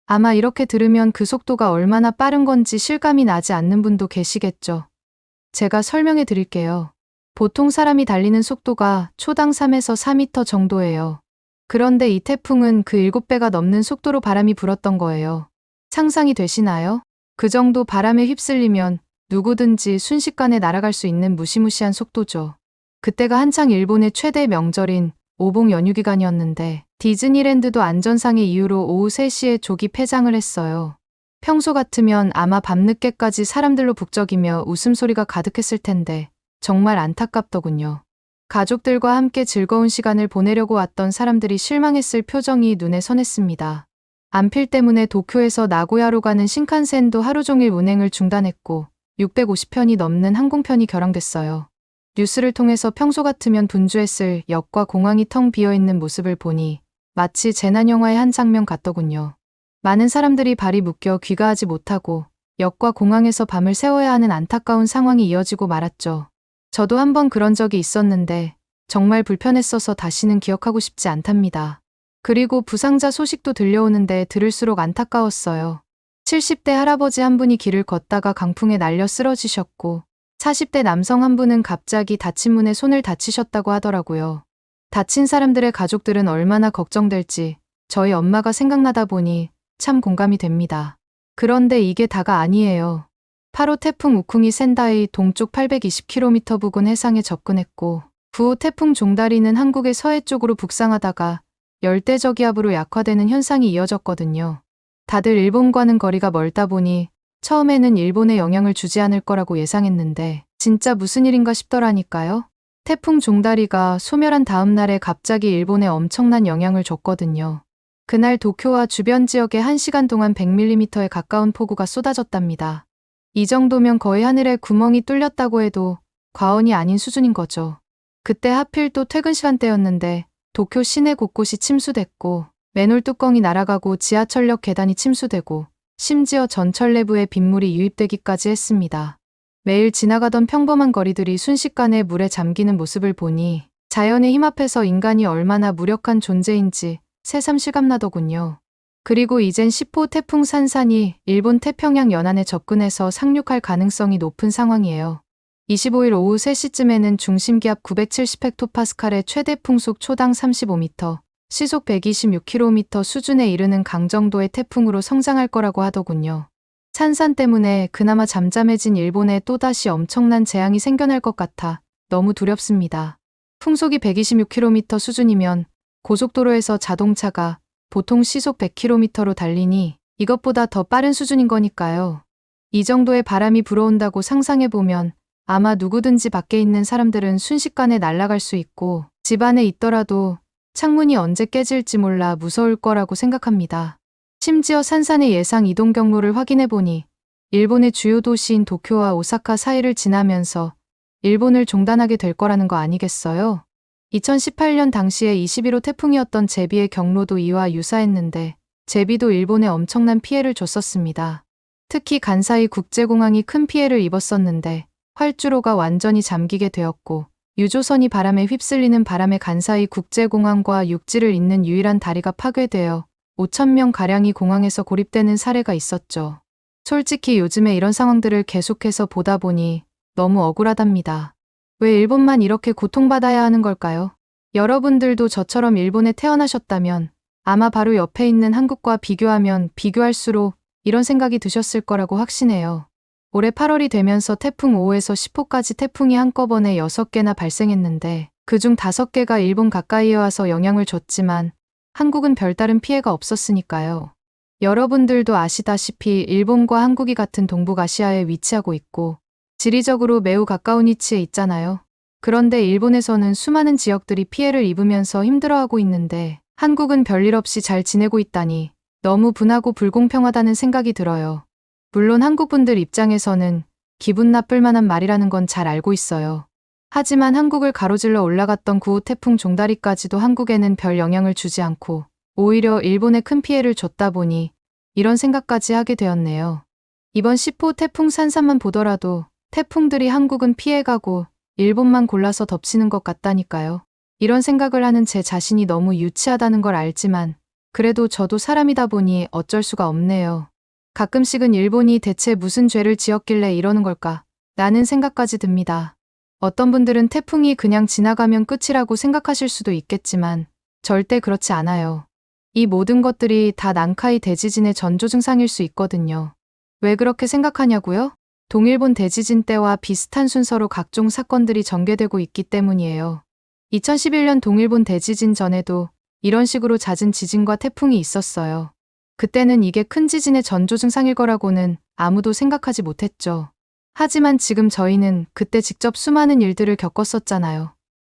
아마 이렇게 들으면 그 속도가 얼마나 빠른 건지 실감이 나지 않는 분도 계시겠죠. 제가 설명해 드릴게요. 보통 사람이 달리는 속도가 초당 3에서 4m 정도예요. 그런데 이 태풍은 그 7배가 넘는 속도로 바람이 불었던 거예요. 상상이 되시나요? 그 정도 바람에 휩쓸리면 누구든지 순식간에 날아갈 수 있는 무시무시한 속도죠. 그때가 한창 일본의 최대 명절인 오봉 연휴 기간이었는데 디즈니랜드도 안전상의 이유로 오후 3시에 조기 폐장을 했어요. 평소 같으면 아마 밤늦게까지 사람들로 북적이며 웃음소리가 가득했을 텐데 정말 안타깝더군요. 가족들과 함께 즐거운 시간을 보내려고 왔던 사람들이 실망했을 표정이 눈에 선했습니다. 안필 때문에 도쿄에서 나고야로 가는 신칸센도 하루 종일 운행을 중단했고 650편이 넘는 항공편이 결항됐어요. 뉴스를 통해서 평소 같으면 분주했을 역과 공항이 텅 비어있는 모습을 보니 마치 재난영화의 한 장면 같더군요. 많은 사람들이 발이 묶여 귀가하지 못하고 역과 공항에서 밤을 새워야 하는 안타까운 상황이 이어지고 말았죠. 저도 한번 그런 적이 있었는데 정말 불편했어서 다시는 기억하고 싶지 않답니다. 그리고 부상자 소식도 들려오는데 들을수록 안타까웠어요. 70대 할아버지 한 분이 길을 걷다가 강풍에 날려 쓰러지셨고 40대 남성 한 분은 갑자기 닫힌 문에 손을 다치셨다고 하더라고요. 다친 사람들의 가족들은 얼마나 걱정될지 저희 엄마가 생각나다 보니 참 공감이 됩니다. 그런데 이게 다가 아니에요. 8호 태풍 우쿵이 센다이 동쪽 820km 부근 해상에 접근했고 9호 태풍 종다리는 한국의 서해 쪽으로 북상하다가 열대저기압으로 약화되는 현상이 이어졌거든요. 다들 일본과는 거리가 멀다 보니 처음에는 일본에 영향을 주지 않을 거라고 예상했는데 진짜 무슨 일인가 싶더라니까요. 태풍 종다리가 소멸한 다음 날에 갑자기 일본에 엄청난 영향을 줬거든요. 그날 도쿄와 주변 지역에 1시간 동안 100mm에 가까운 폭우가 쏟아졌답니다. 이 정도면 거의 하늘에 구멍이 뚫렸다고 해도 과언이 아닌 수준인 거죠. 그때 하필 또 퇴근 시간대였는데 도쿄 시내 곳곳이 침수됐고 맨홀 뚜껑이 날아가고 지하철역 계단이 침수되고 심지어 전철 내부에 빗물이 유입되기까지 했습니다. 매일 지나가던 평범한 거리들이 순식간에 물에 잠기는 모습을 보니 자연의 힘 앞에서 인간이 얼마나 무력한 존재인지 새삼 실감나더군요. 그리고 이젠 10호 태풍 산산이 일본 태평양 연안에 접근해서 상륙할 가능성이 높은 상황이에요. 25일 오후 3시쯤에는 중심기압 970헥토파스칼의 최대 풍속 초당 35m, 시속 126km 수준에 이르는 강정도의 태풍으로 성장할 거라고 하더군요. 산산 때문에 그나마 잠잠해진 일본에 또다시 엄청난 재앙이 생겨날 것 같아 너무 두렵습니다. 풍속이 126km 수준이면 고속도로에서 자동차가 보통 시속 100km로 달리니 이것보다 더 빠른 수준인 거니까요. 이 정도의 바람이 불어온다고 상상해보면 아마 누구든지 밖에 있는 사람들은 순식간에 날아갈 수 있고 집 안에 있더라도 창문이 언제 깨질지 몰라 무서울 거라고 생각합니다. 심지어 산산의 예상 이동 경로를 확인해보니 일본의 주요 도시인 도쿄와 오사카 사이를 지나면서 일본을 종단하게 될 거라는 거 아니겠어요? 2018년 당시에 21호 태풍이었던 제비의 경로도 이와 유사했는데 제비도 일본에 엄청난 피해를 줬었습니다. 특히 간사이 국제공항이 큰 피해를 입었었는데 활주로가 완전히 잠기게 되었고 유조선이 바람에 휩쓸리는 바람에 간사이 국제공항과 육지를 잇는 유일한 다리가 파괴되어 5,000명가량이 공항에서 고립되는 사례가 있었죠. 솔직히 요즘에 이런 상황들을 계속해서 보다 보니 너무 억울하답니다. 왜 일본만 이렇게 고통받아야 하는 걸까요? 여러분들도 저처럼 일본에 태어나셨다면 아마 바로 옆에 있는 한국과 비교하면 비교할수록 이런 생각이 드셨을 거라고 확신해요. 올해 8월이 되면서 태풍 5호에서 10호까지 태풍이 한꺼번에 6개나 발생했는데 그중 5개가 일본 가까이에 와서 영향을 줬지만 한국은 별다른 피해가 없었으니까요. 여러분들도 아시다시피 일본과 한국이 같은 동북아시아에 위치하고 있고 지리적으로 매우 가까운 위치에 있잖아요. 그런데 일본에서는 수많은 지역들이 피해를 입으면서 힘들어하고 있는데 한국은 별일 없이 잘 지내고 있다니 너무 분하고 불공평하다는 생각이 들어요. 물론 한국분들 입장에서는 기분 나쁠 만한 말이라는 건 잘 알고 있어요. 하지만 한국을 가로질러 올라갔던 9호 태풍 종다리까지도 한국에는 별 영향을 주지 않고 오히려 일본에 큰 피해를 줬다 보니 이런 생각까지 하게 되었네요. 이번 10호 태풍 산산만 보더라도 태풍들이 한국은 피해가고 일본만 골라서 덮치는 것 같다니까요. 이런 생각을 하는 제 자신이 너무 유치하다는 걸 알지만 그래도 저도 사람이다 보니 어쩔 수가 없네요. 가끔씩은 일본이 대체 무슨 죄를 지었길래 이러는 걸까? 라는 생각까지 듭니다. 어떤 분들은 태풍이 그냥 지나가면 끝이라고 생각하실 수도 있겠지만 절대 그렇지 않아요. 이 모든 것들이 다 난카이 대지진의 전조 증상일 수 있거든요. 왜 그렇게 생각하냐고요? 동일본 대지진 때와 비슷한 순서로 각종 사건들이 전개되고 있기 때문이에요. 2011년 동일본 대지진 전에도 이런 식으로 잦은 지진과 태풍이 있었어요. 그때는 이게 큰 지진의 전조 증상일 거라고는 아무도 생각하지 못했죠. 하지만 지금 저희는 그때 직접 수많은 일들을 겪었었잖아요.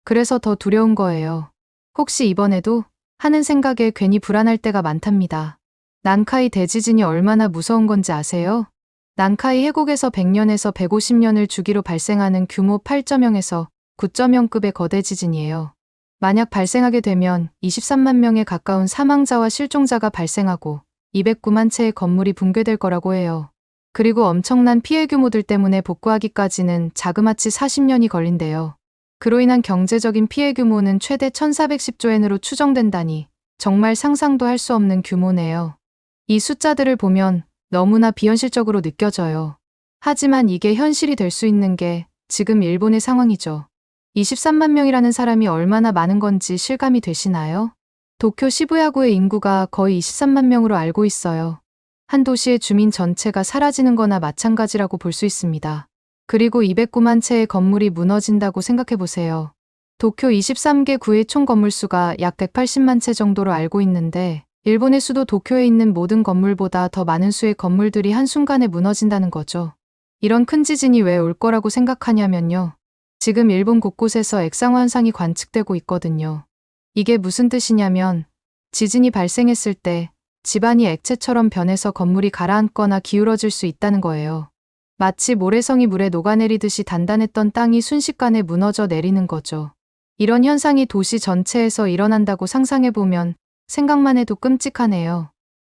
그래서 더 두려운 거예요. 혹시 이번에도? 하는 생각에 괜히 불안할 때가 많답니다. 난카이 대지진이 얼마나 무서운 건지 아세요? 난카이 해곡에서 100년에서 150년을 주기로 발생하는 규모 8.0에서 9.0급의 거대 지진이에요. 만약 발생하게 되면 23만 명에 가까운 사망자와 실종자가 발생하고 209만 채의 건물이 붕괴될 거라고 해요. 그리고 엄청난 피해 규모들 때문에 복구하기까지는 자그마치 40년이 걸린대요. 그로 인한 경제적인 피해 규모는 최대 1410조 엔으로 추정된다니 정말 상상도 할 수 없는 규모네요. 이 숫자들을 보면 너무나 비현실적으로 느껴져요. 하지만 이게 현실이 될 수 있는 게 지금 일본의 상황이죠. 23만 명이라는 사람이 얼마나 많은 건지 실감이 되시나요? 도쿄 시부야구의 인구가 거의 23만 명으로 알고 있어요. 한 도시의 주민 전체가 사라지는 거나 마찬가지라고 볼 수 있습니다. 그리고 209만 채의 건물이 무너진다고 생각해보세요. 도쿄 23개 구의 총 건물수가 약 180만 채 정도로 알고 있는데 일본의 수도 도쿄에 있는 모든 건물보다 더 많은 수의 건물들이 한순간에 무너진다는 거죠. 이런 큰 지진이 왜 올 거라고 생각하냐면요. 지금 일본 곳곳에서 액상화 현상이 관측되고 있거든요. 이게 무슨 뜻이냐면 지진이 발생했을 때 집안이 액체처럼 변해서 건물이 가라앉거나 기울어질 수 있다는 거예요. 마치 모래성이 물에 녹아내리듯이 단단했던 땅이 순식간에 무너져 내리는 거죠. 이런 현상이 도시 전체에서 일어난다고 상상해보면 생각만 해도 끔찍하네요.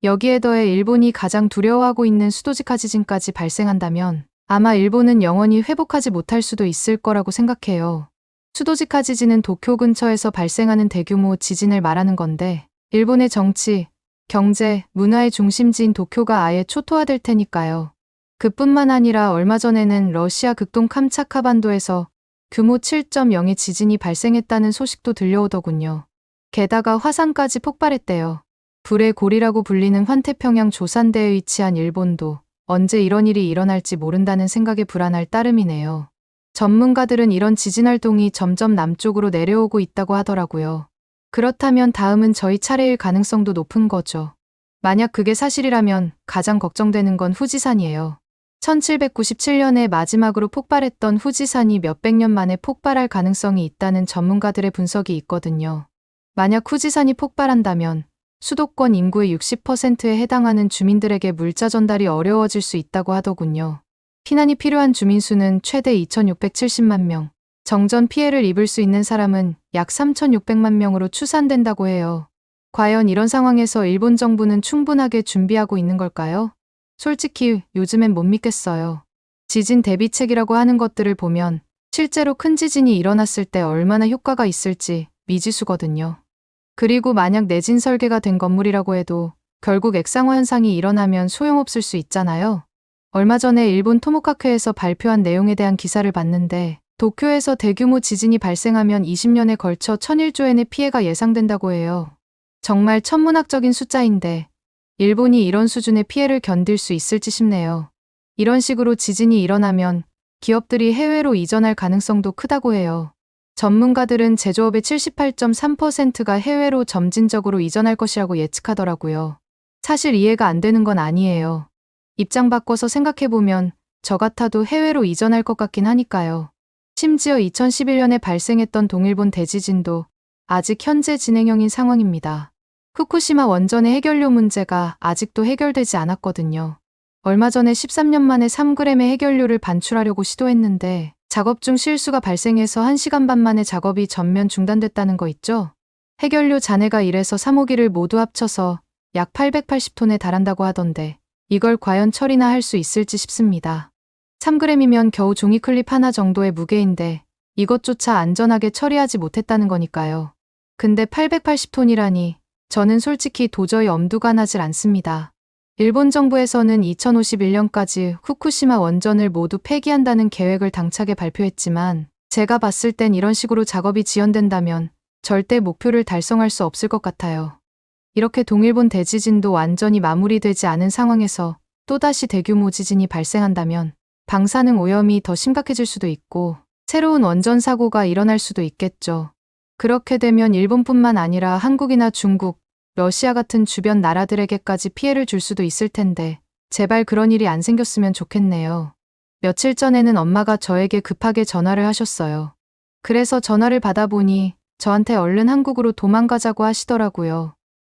여기에 더해 일본이 가장 두려워하고 있는 수도지카 지진까지 발생한다면 아마 일본은 영원히 회복하지 못할 수도 있을 거라고 생각해요. 수도지카 지진은 도쿄 근처에서 발생하는 대규모 지진을 말하는 건데 일본의 정치, 경제, 문화의 중심지인 도쿄가 아예 초토화될 테니까요. 그뿐만 아니라 얼마 전에는 러시아 극동 캄차카 반도에서 규모 7.0의 지진이 발생했다는 소식도 들려오더군요. 게다가 화산까지 폭발했대요. 불의 고리라고 불리는 환태평양 조산대에 위치한 일본도 언제 이런 일이 일어날지 모른다는 생각에 불안할 따름이네요. 전문가들은 이런 지진 활동이 점점 남쪽으로 내려오고 있다고 하더라고요. 그렇다면 다음은 저희 차례일 가능성도 높은 거죠. 만약 그게 사실이라면 가장 걱정되는 건 후지산이에요. 1797년에 마지막으로 폭발했던 후지산이 몇백 년 만에 폭발할 가능성이 있다는 전문가들의 분석이 있거든요. 만약 후지산이 폭발한다면 수도권 인구의 60%에 해당하는 주민들에게 물자 전달이 어려워질 수 있다고 하더군요. 피난이 필요한 주민 수는 최대 2,670만 명, 정전 피해를 입을 수 있는 사람은 약 3,600만 명으로 추산된다고 해요. 과연 이런 상황에서 일본 정부는 충분하게 준비하고 있는 걸까요? 솔직히 요즘엔 못 믿겠어요. 지진 대비책이라고 하는 것들을 보면 실제로 큰 지진이 일어났을 때 얼마나 효과가 있을지 미지수거든요. 그리고 만약 내진 설계가 된 건물이라고 해도 결국 액상화 현상이 일어나면 소용없을 수 있잖아요. 얼마 전에 일본 토모카쿠에서 발표한 내용에 대한 기사를 봤는데 도쿄에서 대규모 지진이 발생하면 20년에 걸쳐 1,001조엔의 피해가 예상된다고 해요. 정말 천문학적인 숫자인데 일본이 이런 수준의 피해를 견딜 수 있을지 싶네요. 이런 식으로 지진이 일어나면 기업들이 해외로 이전할 가능성도 크다고 해요. 전문가들은 제조업의 78.3%가 해외로 점진적으로 이전할 것이라고 예측하더라고요. 사실 이해가 안 되는 건 아니에요. 입장 바꿔서 생각해보면 저 같아도 해외로 이전할 것 같긴 하니까요. 심지어 2011년에 발생했던 동일본 대지진도 아직 현재 진행형인 상황입니다. 후쿠시마 원전의 해결료 문제가 아직도 해결되지 않았거든요. 얼마 전에 13년 만에 3g의 해결료를 반출하려고 시도했는데 작업 중 실수가 발생해서 1시간 반 만에 작업이 전면 중단됐다는 거 있죠? 해결료 잔해가 1에서 3호기를 모두 합쳐서 약 880톤에 달한다고 하던데 이걸 과연 처리나 할 수 있을지 싶습니다. 3g이면 겨우 종이 클립 하나 정도의 무게인데 이것조차 안전하게 처리하지 못했다는 거니까요. 근데 880톤이라니 저는 솔직히 도저히 엄두가 나질 않습니다. 일본 정부에서는 2051년까지 후쿠시마 원전을 모두 폐기한다는 계획을 당차게 발표했지만 제가 봤을 땐 이런 식으로 작업이 지연된다면 절대 목표를 달성할 수 없을 것 같아요. 이렇게 동일본 대지진도 완전히 마무리되지 않은 상황에서 또다시 대규모 지진이 발생한다면 방사능 오염이 더 심각해질 수도 있고 새로운 원전 사고가 일어날 수도 있겠죠. 그렇게 되면 일본뿐만 아니라 한국이나 중국, 러시아 같은 주변 나라들에게까지 피해를 줄 수도 있을 텐데 제발 그런 일이 안 생겼으면 좋겠네요. 며칠 전에는 엄마가 저에게 급하게 전화를 하셨어요. 그래서 전화를 받아보니 저한테 얼른 한국으로 도망가자고 하시더라고요.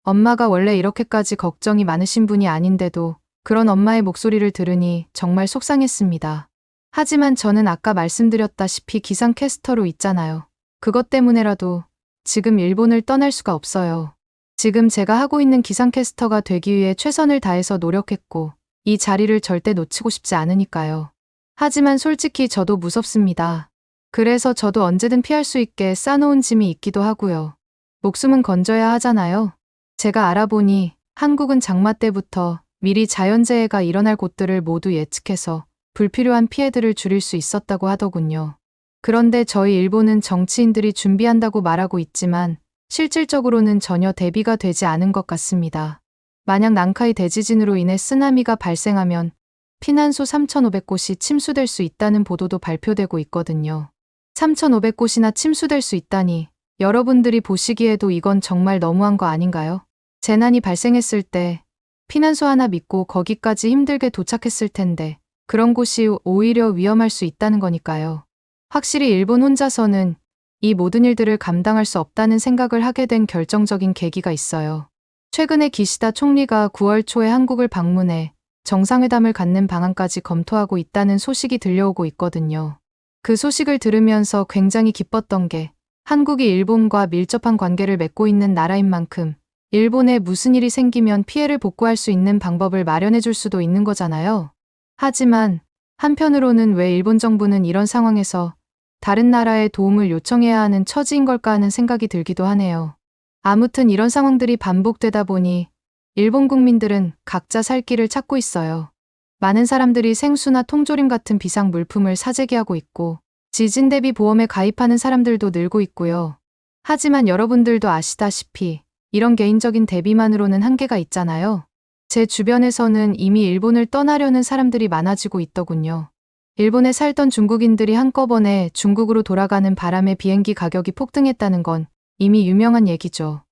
엄마가 원래 이렇게까지 걱정이 많으신 분이 아닌데도 그런 엄마의 목소리를 들으니 정말 속상했습니다. 하지만 저는 아까 말씀드렸다시피 기상캐스터로 있잖아요. 그것 때문에라도 지금 일본을 떠날 수가 없어요. 지금 제가 하고 있는 기상캐스터가 되기 위해 최선을 다해서 노력했고 이 자리를 절대 놓치고 싶지 않으니까요. 하지만 솔직히 저도 무섭습니다. 그래서 저도 언제든 피할 수 있게 싸놓은 짐이 있기도 하고요. 목숨은 건져야 하잖아요. 제가 알아보니 한국은 장마 때부터 미리 자연재해가 일어날 곳들을 모두 예측해서 불필요한 피해들을 줄일 수 있었다고 하더군요. 그런데 저희 일본은 정치인들이 준비한다고 말하고 있지만 실질적으로는 전혀 대비가 되지 않은 것 같습니다. 만약 난카이 대지진으로 인해 쓰나미가 발생하면 피난소 3,500곳이 침수될 수 있다는 보도도 발표되고 있거든요. 3,500곳이나 침수될 수 있다니 여러분들이 보시기에도 이건 정말 너무한 거 아닌가요? 재난이 발생했을 때 피난소 하나 믿고 거기까지 힘들게 도착했을 텐데 그런 곳이 오히려 위험할 수 있다는 거니까요. 확실히 일본 혼자서는 이 모든 일들을 감당할 수 없다는 생각을 하게 된 결정적인 계기가 있어요. 최근에 기시다 총리가 9월 초에 한국을 방문해 정상회담을 갖는 방안까지 검토하고 있다는 소식이 들려오고 있거든요. 그 소식을 들으면서 굉장히 기뻤던 게 한국이 일본과 밀접한 관계를 맺고 있는 나라인 만큼 일본에 무슨 일이 생기면 피해를 복구할 수 있는 방법을 마련해 줄 수도 있는 거잖아요. 하지만 한편으로는 왜 일본 정부는 이런 상황에서 다른 나라의 도움을 요청해야 하는 처지인 걸까 하는 생각이 들기도 하네요. 아무튼 이런 상황들이 반복되다 보니 일본 국민들은 각자 살 길을 찾고 있어요. 많은 사람들이 생수나 통조림 같은 비상 물품을 사재기하고 있고 지진 대비 보험에 가입하는 사람들도 늘고 있고요. 하지만 여러분들도 아시다시피 이런 개인적인 대비만으로는 한계가 있잖아요. 제 주변에서는 이미 일본을 떠나려는 사람들이 많아지고 있더군요. 일본에 살던 중국인들이 한꺼번에 중국으로 돌아가는 바람에 비행기 가격이 폭등했다는 건 이미 유명한 얘기죠.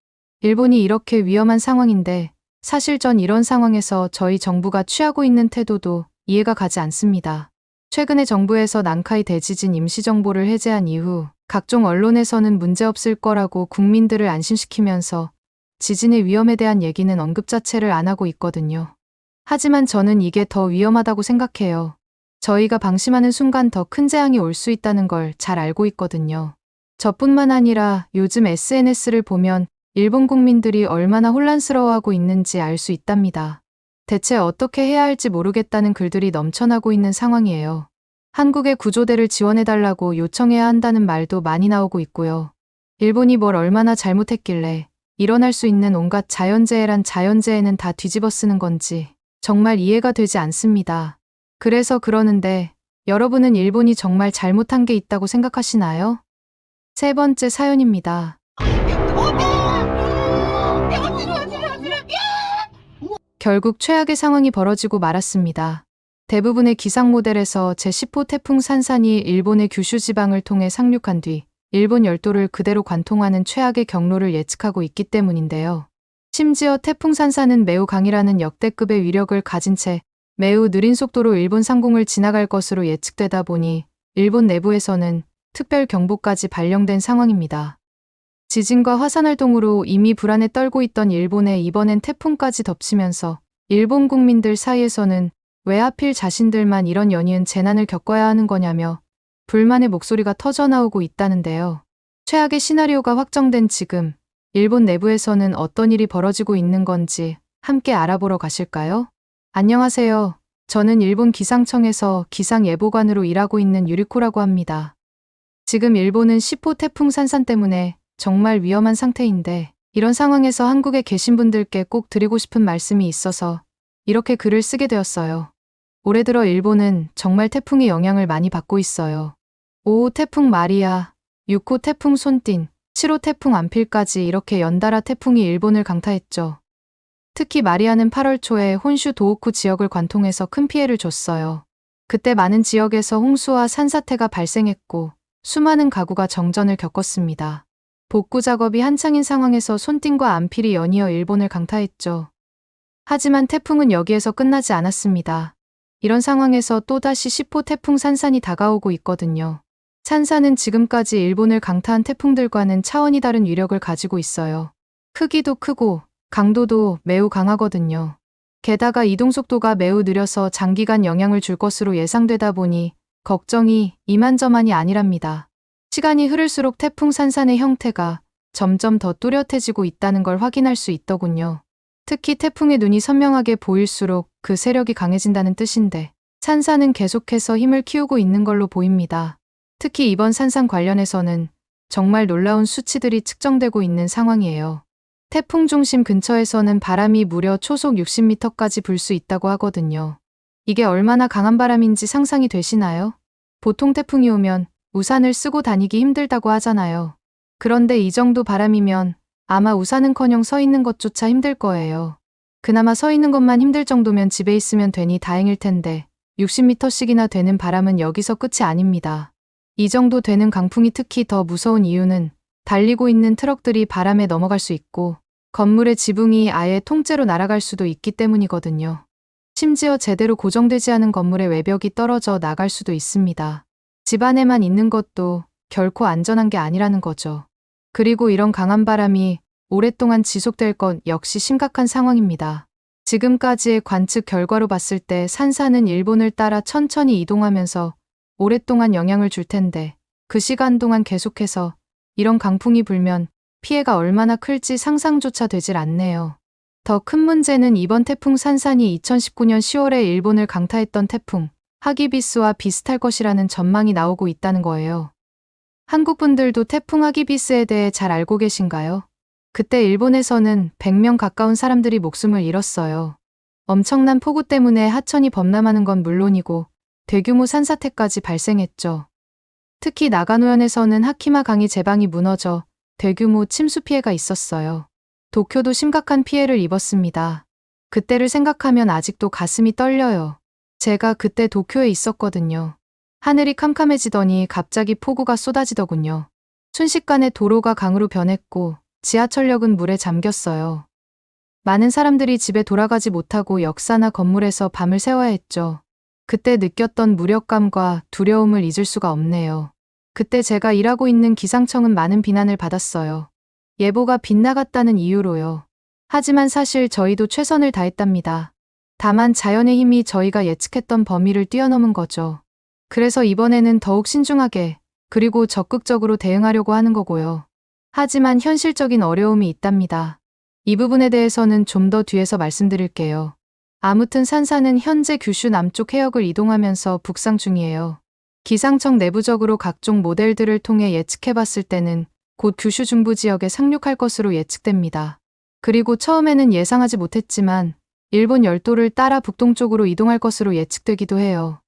일본이 이렇게 위험한 상황인데 사실 전 이런 상황에서 저희 정부가 취하고 있는 태도도 이해가 가지 않습니다. 최근에 정부에서 난카이 대지진 임시정보를 해제한 이후 각종 언론에서는 문제없을 거라고 국민들을 안심시키면서 지진의 위험에 대한 얘기는 언급 자체를 안 하고 있거든요. 하지만 저는 이게 더 위험하다고 생각해요. 저희가 방심하는 순간 더 큰 재앙이 올 수 있다는 걸 잘 알고 있거든요. 저뿐만 아니라 요즘 SNS를 보면 일본 국민들이 얼마나 혼란스러워하고 있는지 알 수 있답니다. 대체 어떻게 해야 할지 모르겠다는 글들이 넘쳐나고 있는 상황이에요. 한국의 구조대를 지원해달라고 요청해야 한다는 말도 많이 나오고 있고요. 일본이 뭘 얼마나 잘못했길래 일어날 수 있는 온갖 자연재해란 자연재해는 다 뒤집어 쓰는 건지 정말 이해가 되지 않습니다. 그래서 그러는데 여러분은 일본이 정말 잘못한 게 있다고 생각하시나요? 세 번째 사연입니다. 결국 최악의 상황이 벌어지고 말았습니다. 대부분의 기상 모델에서 제10호 태풍 산산이 일본의 규슈 지방을 통해 상륙한 뒤 일본 열도를 그대로 관통하는 최악의 경로를 예측하고 있기 때문인데요. 심지어 태풍 산산은 매우 강이라는 역대급의 위력을 가진 채 매우 느린 속도로 일본 상공을 지나갈 것으로 예측되다 보니 일본 내부에서는 특별 경보까지 발령된 상황입니다. 지진과 화산 활동으로 이미 불안에 떨고 있던 일본에 이번엔 태풍까지 덮치면서 일본 국민들 사이에서는 왜 하필 자신들만 이런 연이은 재난을 겪어야 하는 거냐며 불만의 목소리가 터져나오고 있다는데요. 최악의 시나리오가 확정된 지금 일본 내부에서는 어떤 일이 벌어지고 있는 건지 함께 알아보러 가실까요? 안녕하세요. 저는 일본 기상청에서 기상예보관으로 일하고 있는 유리코라고 합니다. 지금 일본은 10호 태풍 산산 때문에 정말 위험한 상태인데 이런 상황에서 한국에 계신 분들께 꼭 드리고 싶은 말씀이 있어서 이렇게 글을 쓰게 되었어요. 올해 들어 일본은 정말 태풍의 영향을 많이 받고 있어요. 5호 태풍 마리아, 6호 태풍 손띤, 7호 태풍 안필까지 이렇게 연달아 태풍이 일본을 강타했죠. 특히 마리아는 8월 초에 혼슈 도호쿠 지역을 관통해서 큰 피해를 줬어요. 그때 많은 지역에서 홍수와 산사태가 발생했고 수많은 가구가 정전을 겪었습니다. 복구 작업이 한창인 상황에서 손띤과 안필이 연이어 일본을 강타했죠. 하지만 태풍은 여기에서 끝나지 않았습니다. 이런 상황에서 또다시 10호 태풍 산산이 다가오고 있거든요. 산산은 지금까지 일본을 강타한 태풍들과는 차원이 다른 위력을 가지고 있어요. 크기도 크고 강도도 매우 강하거든요. 게다가 이동 속도가 매우 느려서 장기간 영향을 줄 것으로 예상되다 보니 걱정이 이만저만이 아니랍니다. 시간이 흐를수록 태풍 산산의 형태가 점점 더 뚜렷해지고 있다는 걸 확인할 수 있더군요. 특히 태풍의 눈이 선명하게 보일수록 그 세력이 강해진다는 뜻인데 산산은 계속해서 힘을 키우고 있는 걸로 보입니다. 특히 이번 산산 관련해서는 정말 놀라운 수치들이 측정되고 있는 상황이에요. 태풍 중심 근처에서는 바람이 무려 초속 60m까지 불 수 있다고 하거든요. 이게 얼마나 강한 바람인지 상상이 되시나요? 보통 태풍이 오면 우산을 쓰고 다니기 힘들다고 하잖아요. 그런데 이 정도 바람이면 아마 우산은커녕 서 있는 것조차 힘들 거예요. 그나마 서 있는 것만 힘들 정도면 집에 있으면 되니 다행일 텐데 60m씩이나 되는 바람은 여기서 끝이 아닙니다. 이 정도 되는 강풍이 특히 더 무서운 이유는 달리고 있는 트럭들이 바람에 넘어갈 수 있고 건물의 지붕이 아예 통째로 날아갈 수도 있기 때문이거든요. 심지어 제대로 고정되지 않은 건물의 외벽이 떨어져 나갈 수도 있습니다. 집 안에만 있는 것도 결코 안전한 게 아니라는 거죠. 그리고 이런 강한 바람이 오랫동안 지속될 것 역시 심각한 상황입니다. 지금까지의 관측 결과로 봤을 때 산사는 일본을 따라 천천히 이동하면서 오랫동안 영향을 줄 텐데 그 시간 동안 계속해서 이런 강풍이 불면 피해가 얼마나 클지 상상조차 되질 않네요. 더 큰 문제는 이번 태풍 산산이 2019년 10월에 일본을 강타했던 태풍 하기비스와 비슷할 것이라는 전망이 나오고 있다는 거예요. 한국 분들도 태풍 하기비스에 대해 잘 알고 계신가요? 그때 일본에서는 100명 가까운 사람들이 목숨을 잃었어요. 엄청난 폭우 때문에 하천이 범람하는 건 물론이고 대규모 산사태까지 발생했죠. 특히 나가노현에서는 하키마 강이 제방이 무너져 대규모 침수 피해가 있었어요. 도쿄도 심각한 피해를 입었습니다. 그때를 생각하면 아직도 가슴이 떨려요. 제가 그때 도쿄에 있었거든요. 하늘이 캄캄해지더니 갑자기 폭우가 쏟아지더군요. 순식간에 도로가 강으로 변했고 지하철역은 물에 잠겼어요. 많은 사람들이 집에 돌아가지 못하고 역사나 건물에서 밤을 새워야 했죠. 그때 느꼈던 무력감과 두려움을 잊을 수가 없네요. 그때 제가 일하고 있는 기상청은 많은 비난을 받았어요. 예보가 빗나갔다는 이유로요. 하지만 사실 저희도 최선을 다했답니다. 다만 자연의 힘이 저희가 예측했던 범위를 뛰어넘은 거죠. 그래서 이번에는 더욱 신중하게 그리고 적극적으로 대응하려고 하는 거고요. 하지만 현실적인 어려움이 있답니다. 이 부분에 대해서는 좀 더 뒤에서 말씀드릴게요. 아무튼 산사는 현재 규슈 남쪽 해역을 이동하면서 북상 중이에요. 기상청 내부적으로 각종 모델들을 통해 예측해봤을 때는 곧 규슈 중부 지역에 상륙할 것으로 예측됩니다. 그리고 처음에는 예상하지 못했지만 일본 열도를 따라 북동쪽으로 이동할 것으로 예측되기도 해요.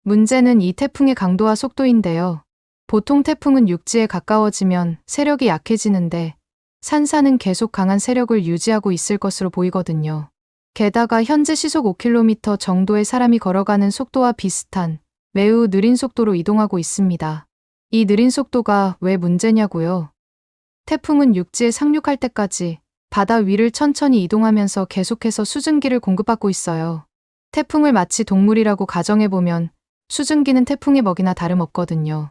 문제는 이 태풍의 강도와 속도인데요. 보통 태풍은 육지에 가까워지면 세력이 약해지는데 산사는 계속 강한 세력을 유지하고 있을 것으로 보이거든요. 게다가 현재 시속 5km 정도의 사람이 걸어가는 속도와 비슷한 매우 느린 속도로 이동하고 있습니다. 이 느린 속도가 왜 문제냐고요? 태풍은 육지에 상륙할 때까지 바다 위를 천천히 이동하면서 계속해서 수증기를 공급받고 있어요. 태풍을 마치 동물이라고 가정해보면 수증기는 태풍의 먹이나 다름없거든요.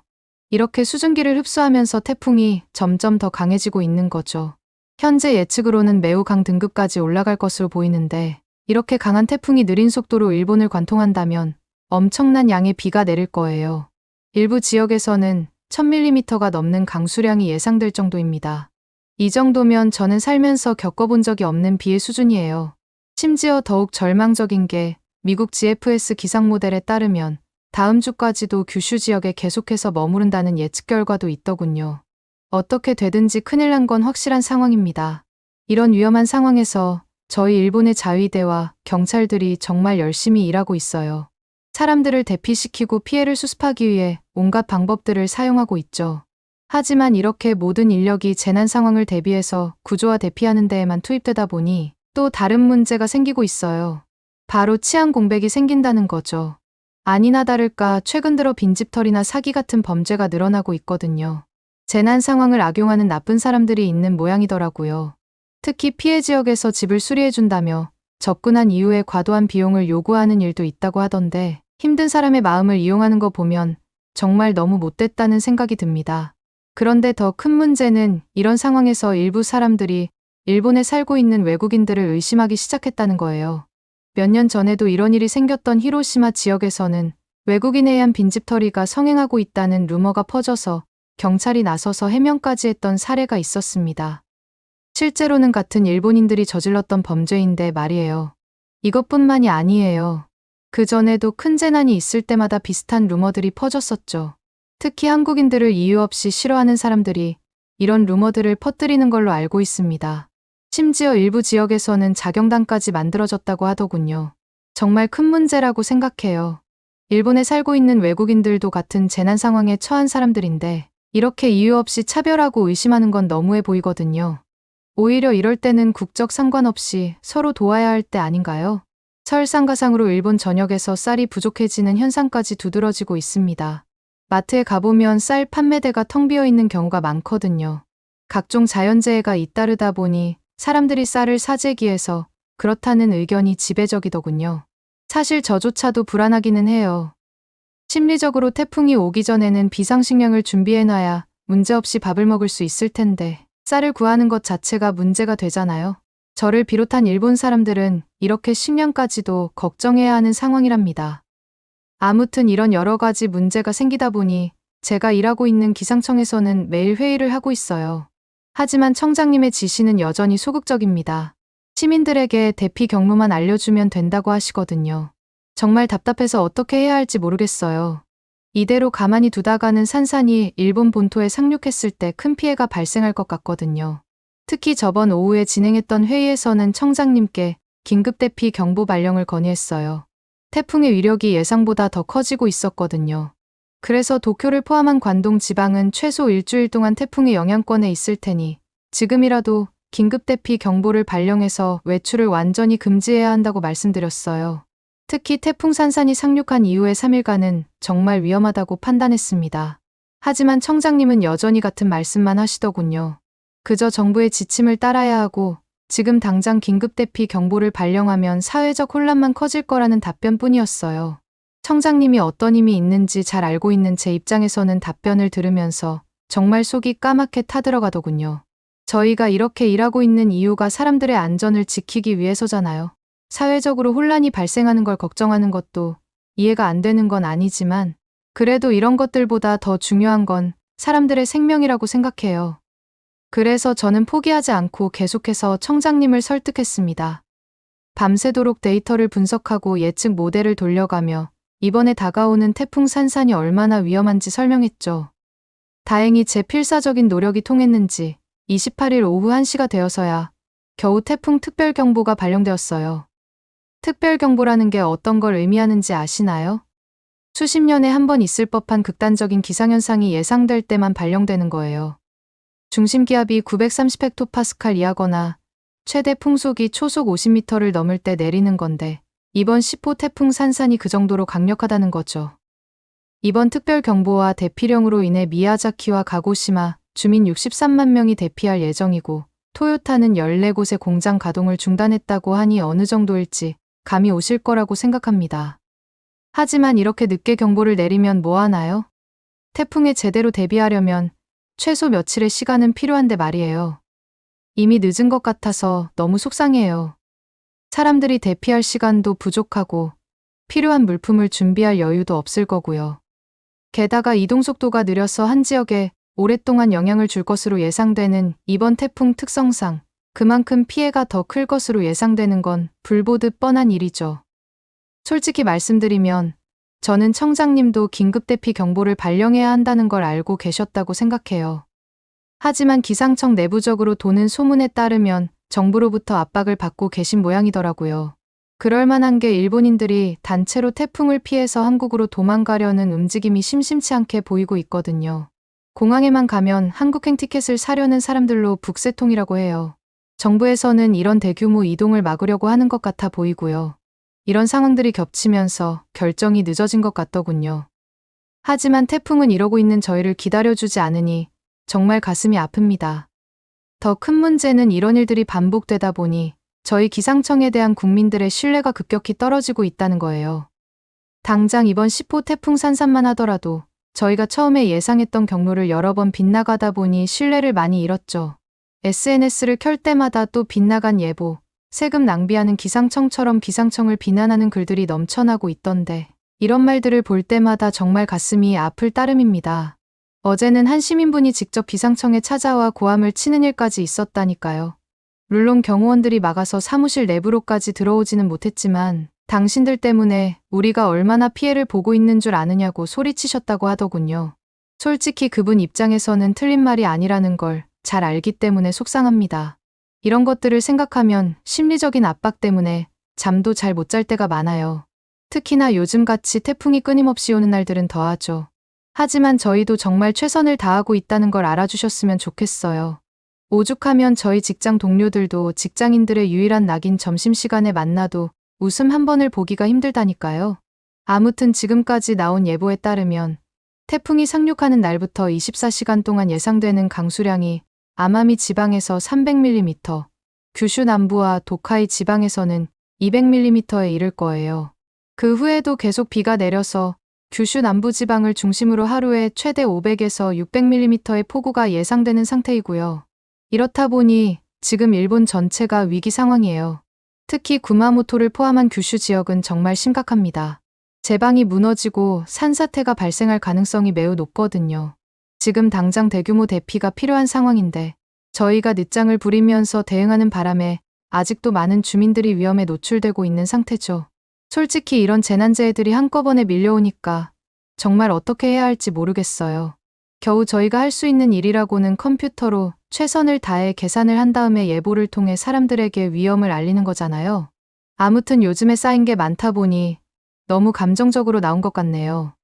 이렇게 수증기를 흡수하면서 태풍이 점점 더 강해지고 있는 거죠. 현재 예측으로는 매우 강 등급까지 올라갈 것으로 보이는데 이렇게 강한 태풍이 느린 속도로 일본을 관통한다면 엄청난 양의 비가 내릴 거예요. 일부 지역에서는 1000mm가 넘는 강수량이 예상될 정도입니다. 이 정도면 저는 살면서 겪어본 적이 없는 비의 수준이에요. 심지어 더욱 절망적인 게 미국 GFS 기상 모델에 따르면 다음 주까지도 규슈 지역에 계속해서 머무른다는 예측 결과도 있더군요. 어떻게 되든지 큰일 난 건 확실한 상황입니다. 이런 위험한 상황에서 저희 일본의 자위대와 경찰들이 정말 열심히 일하고 있어요. 사람들을 대피시키고 피해를 수습하기 위해 온갖 방법들을 사용하고 있죠. 하지만 이렇게 모든 인력이 재난 상황을 대비해서 구조와 대피하는 데에만 투입되다 보니 또 다른 문제가 생기고 있어요. 바로 치안 공백이 생긴다는 거죠. 아니나 다를까 최근 들어 빈집털이나 사기 같은 범죄가 늘어나고 있거든요. 재난 상황을 악용하는 나쁜 사람들이 있는 모양이더라고요. 특히 피해 지역에서 집을 수리해준다며 접근한 이후에 과도한 비용을 요구하는 일도 있다고 하던데 힘든 사람의 마음을 이용하는 거 보면 정말 너무 못됐다는 생각이 듭니다. 그런데 더 큰 문제는 이런 상황에서 일부 사람들이 일본에 살고 있는 외국인들을 의심하기 시작했다는 거예요. 몇 년 전에도 이런 일이 생겼던 히로시마 지역에서는 외국인에 의한 빈집털이가 성행하고 있다는 루머가 퍼져서 경찰이 나서서 해명까지 했던 사례가 있었습니다. 실제로는 같은 일본인들이 저질렀던 범죄인데 말이에요. 이것뿐만이 아니에요. 그 전에도 큰 재난이 있을 때마다 비슷한 루머들이 퍼졌었죠. 특히 한국인들을 이유 없이 싫어하는 사람들이 이런 루머들을 퍼뜨리는 걸로 알고 있습니다. 심지어 일부 지역에서는 자경단까지 만들어졌다고 하더군요. 정말 큰 문제라고 생각해요. 일본에 살고 있는 외국인들도 같은 재난 상황에 처한 사람들인데 이렇게 이유 없이 차별하고 의심하는 건 너무해 보이거든요. 오히려 이럴 때는 국적 상관없이 서로 도와야 할 때 아닌가요? 설상가상으로 일본 전역에서 쌀이 부족해지는 현상까지 두드러지고 있습니다. 마트에 가보면 쌀 판매대가 텅 비어 있는 경우가 많거든요. 각종 자연재해가 잇따르다 보니 사람들이 쌀을 사재기해서 그렇다는 의견이 지배적이더군요. 사실 저조차도 불안하기는 해요. 심리적으로 태풍이 오기 전에는 비상식량을 준비해놔야 문제없이 밥을 먹을 수 있을 텐데 쌀을 구하는 것 자체가 문제가 되잖아요. 저를 비롯한 일본 사람들은 이렇게 식량까지도 걱정해야 하는 상황이랍니다. 아무튼 이런 여러 가지 문제가 생기다 보니 제가 일하고 있는 기상청에서는 매일 회의를 하고 있어요. 하지만 청장님의 지시는 여전히 소극적입니다. 시민들에게 대피 경로만 알려주면 된다고 하시거든요. 정말 답답해서 어떻게 해야 할지 모르겠어요. 이대로 가만히 두다가는 산산이 일본 본토에 상륙했을 때 큰 피해가 발생할 것 같거든요. 특히 저번 오후에 진행했던 회의에서는 청장님께 긴급 대피 경보 발령을 건의했어요. 태풍의 위력이 예상보다 더 커지고 있었거든요. 그래서 도쿄를 포함한 관동 지방은 최소 일주일 동안 태풍의 영향권에 있을 테니 지금이라도 긴급 대피 경보를 발령해서 외출을 완전히 금지해야 한다고 말씀드렸어요. 특히 태풍 산산이 상륙한 이후의 3일간은 정말 위험하다고 판단했습니다. 하지만 청장님은 여전히 같은 말씀만 하시더군요. 그저 정부의 지침을 따라야 하고 지금 당장 긴급 대피 경보를 발령하면 사회적 혼란만 커질 거라는 답변뿐이었어요. 청장님이 어떤 힘이 있는지 잘 알고 있는 제 입장에서는 답변을 들으면서 정말 속이 까맣게 타들어가더군요. 저희가 이렇게 일하고 있는 이유가 사람들의 안전을 지키기 위해서잖아요. 사회적으로 혼란이 발생하는 걸 걱정하는 것도 이해가 안 되는 건 아니지만 그래도 이런 것들보다 더 중요한 건 사람들의 생명이라고 생각해요. 그래서 저는 포기하지 않고 계속해서 청장님을 설득했습니다. 밤새도록 데이터를 분석하고 예측 모델을 돌려가며 이번에 다가오는 태풍 산산이 얼마나 위험한지 설명했죠. 다행히 제 필사적인 노력이 통했는지 28일 오후 1시가 되어서야 겨우 태풍 특별경보가 발령되었어요. 특별경보라는 게 어떤 걸 의미하는지 아시나요? 수십 년에 한 번 있을 법한 극단적인 기상현상이 예상될 때만 발령되는 거예요. 중심기압이 930헥토파스칼 이하거나 최대 풍속이 초속 50m를 넘을 때 내리는 건데 이번 10호 태풍 산산이 그 정도로 강력하다는 거죠. 이번 특별경보와 대피령으로 인해 미야자키와 가고시마 주민 63만 명이 대피할 예정이고 토요타는 14곳의 공장 가동을 중단했다고 하니 어느 정도일지 감이 오실 거라고 생각합니다. 하지만 이렇게 늦게 경보를 내리면 뭐 하나요? 태풍에 제대로 대비하려면 최소 며칠의 시간은 필요한데 말이에요. 이미 늦은 것 같아서 너무 속상해요. 사람들이 대피할 시간도 부족하고 필요한 물품을 준비할 여유도 없을 거고요. 게다가 이동 속도가 느려서 한 지역에 오랫동안 영향을 줄 것으로 예상되는 이번 태풍 특성상 그만큼 피해가 더 클 것으로 예상되는 건 불보듯 뻔한 일이죠. 솔직히 말씀드리면 저는 청장님도 긴급대피 경보를 발령해야 한다는 걸 알고 계셨다고 생각해요. 하지만 기상청 내부적으로 도는 소문에 따르면 정부로부터 압박을 받고 계신 모양이더라고요. 그럴 만한 게 일본인들이 단체로 태풍을 피해서 한국으로 도망가려는 움직임이 심심치 않게 보이고 있거든요. 공항에만 가면 한국행 티켓을 사려는 사람들로 북새통이라고 해요. 정부에서는 이런 대규모 이동을 막으려고 하는 것 같아 보이고요. 이런 상황들이 겹치면서 결정이 늦어진 것 같더군요. 하지만 태풍은 이러고 있는 저희를 기다려주지 않으니 정말 가슴이 아픕니다. 더 큰 문제는 이런 일들이 반복되다 보니 저희 기상청에 대한 국민들의 신뢰가 급격히 떨어지고 있다는 거예요. 당장 이번 10호 태풍 산산만 하더라도 저희가 처음에 예상했던 경로를 여러 번 빗나가다 보니 신뢰를 많이 잃었죠. SNS를 켤 때마다 또 빗나간 예보, 세금 낭비하는 기상청처럼 기상청을 비난하는 글들이 넘쳐나고 있던데 이런 말들을 볼 때마다 정말 가슴이 아플 따름입니다. 어제는 한 시민분이 직접 기상청에 찾아와 고함을 치는 일까지 있었다니까요. 물론 경호원들이 막아서 사무실 내부로까지 들어오지는 못했지만 당신들 때문에 우리가 얼마나 피해를 보고 있는 줄 아느냐고 소리치셨다고 하더군요. 솔직히 그분 입장에서는 틀린 말이 아니라는 걸 잘 알기 때문에 속상합니다. 이런 것들을 생각하면 심리적인 압박 때문에 잠도 잘 못 잘 때가 많아요. 특히나 요즘같이 태풍이 끊임없이 오는 날들은 더하죠. 하지만 저희도 정말 최선을 다하고 있다는 걸 알아주셨으면 좋겠어요. 오죽하면 저희 직장 동료들도 직장인들의 유일한 낙인 점심시간에 만나도 웃음 한 번을 보기가 힘들다니까요. 아무튼 지금까지 나온 예보에 따르면 태풍이 상륙하는 날부터 24시간 동안 예상되는 강수량이 아마미 지방에서 300mm, 규슈 남부와 도카이 지방에서는 200mm에 이를 거예요. 그 후에도 계속 비가 내려서 규슈 남부 지방을 중심으로 하루에 최대 500에서 600mm의 폭우가 예상되는 상태이고요. 이렇다 보니 지금 일본 전체가 위기 상황이에요. 특히 구마모토를 포함한 규슈 지역은 정말 심각합니다. 제방이 무너지고 산사태가 발생할 가능성이 매우 높거든요. 지금 당장 대규모 대피가 필요한 상황인데 저희가 늦장을 부리면서 대응하는 바람에 아직도 많은 주민들이 위험에 노출되고 있는 상태죠. 솔직히 이런 재난재해들이 한꺼번에 밀려오니까 정말 어떻게 해야 할지 모르겠어요. 겨우 저희가 할 수 있는 일이라고는 컴퓨터로 최선을 다해 계산을 한 다음에 예보를 통해 사람들에게 위험을 알리는 거잖아요. 아무튼 요즘에 쌓인 게 많다 보니 너무 감정적으로 나온 것 같네요.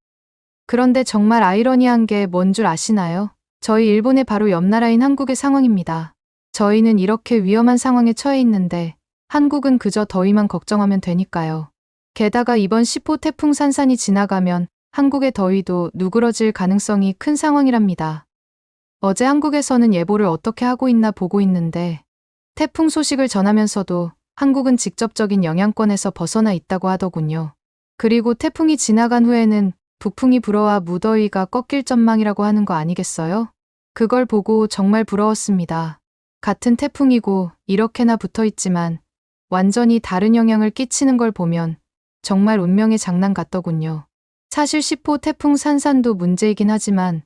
그런데 정말 아이러니한 게 뭔 줄 아시나요? 저희 일본의 바로 옆 나라인 한국의 상황입니다. 저희는 이렇게 위험한 상황에 처해 있는데 한국은 그저 더위만 걱정하면 되니까요. 게다가 이번 10호 태풍 산산이 지나가면 한국의 더위도 누그러질 가능성이 큰 상황이랍니다. 어제 한국에서는 예보를 어떻게 하고 있나 보고 있는데 태풍 소식을 전하면서도 한국은 직접적인 영향권에서 벗어나 있다고 하더군요. 그리고 태풍이 지나간 후에는 북풍이 불어와 무더위가 꺾일 전망이라고 하는 거 아니겠어요? 그걸 보고 정말 부러웠습니다. 같은 태풍이고 이렇게나 붙어 있지만 완전히 다른 영향을 끼치는 걸 보면 정말 운명의 장난 같더군요. 사실 10호 태풍 산산도 문제이긴 하지만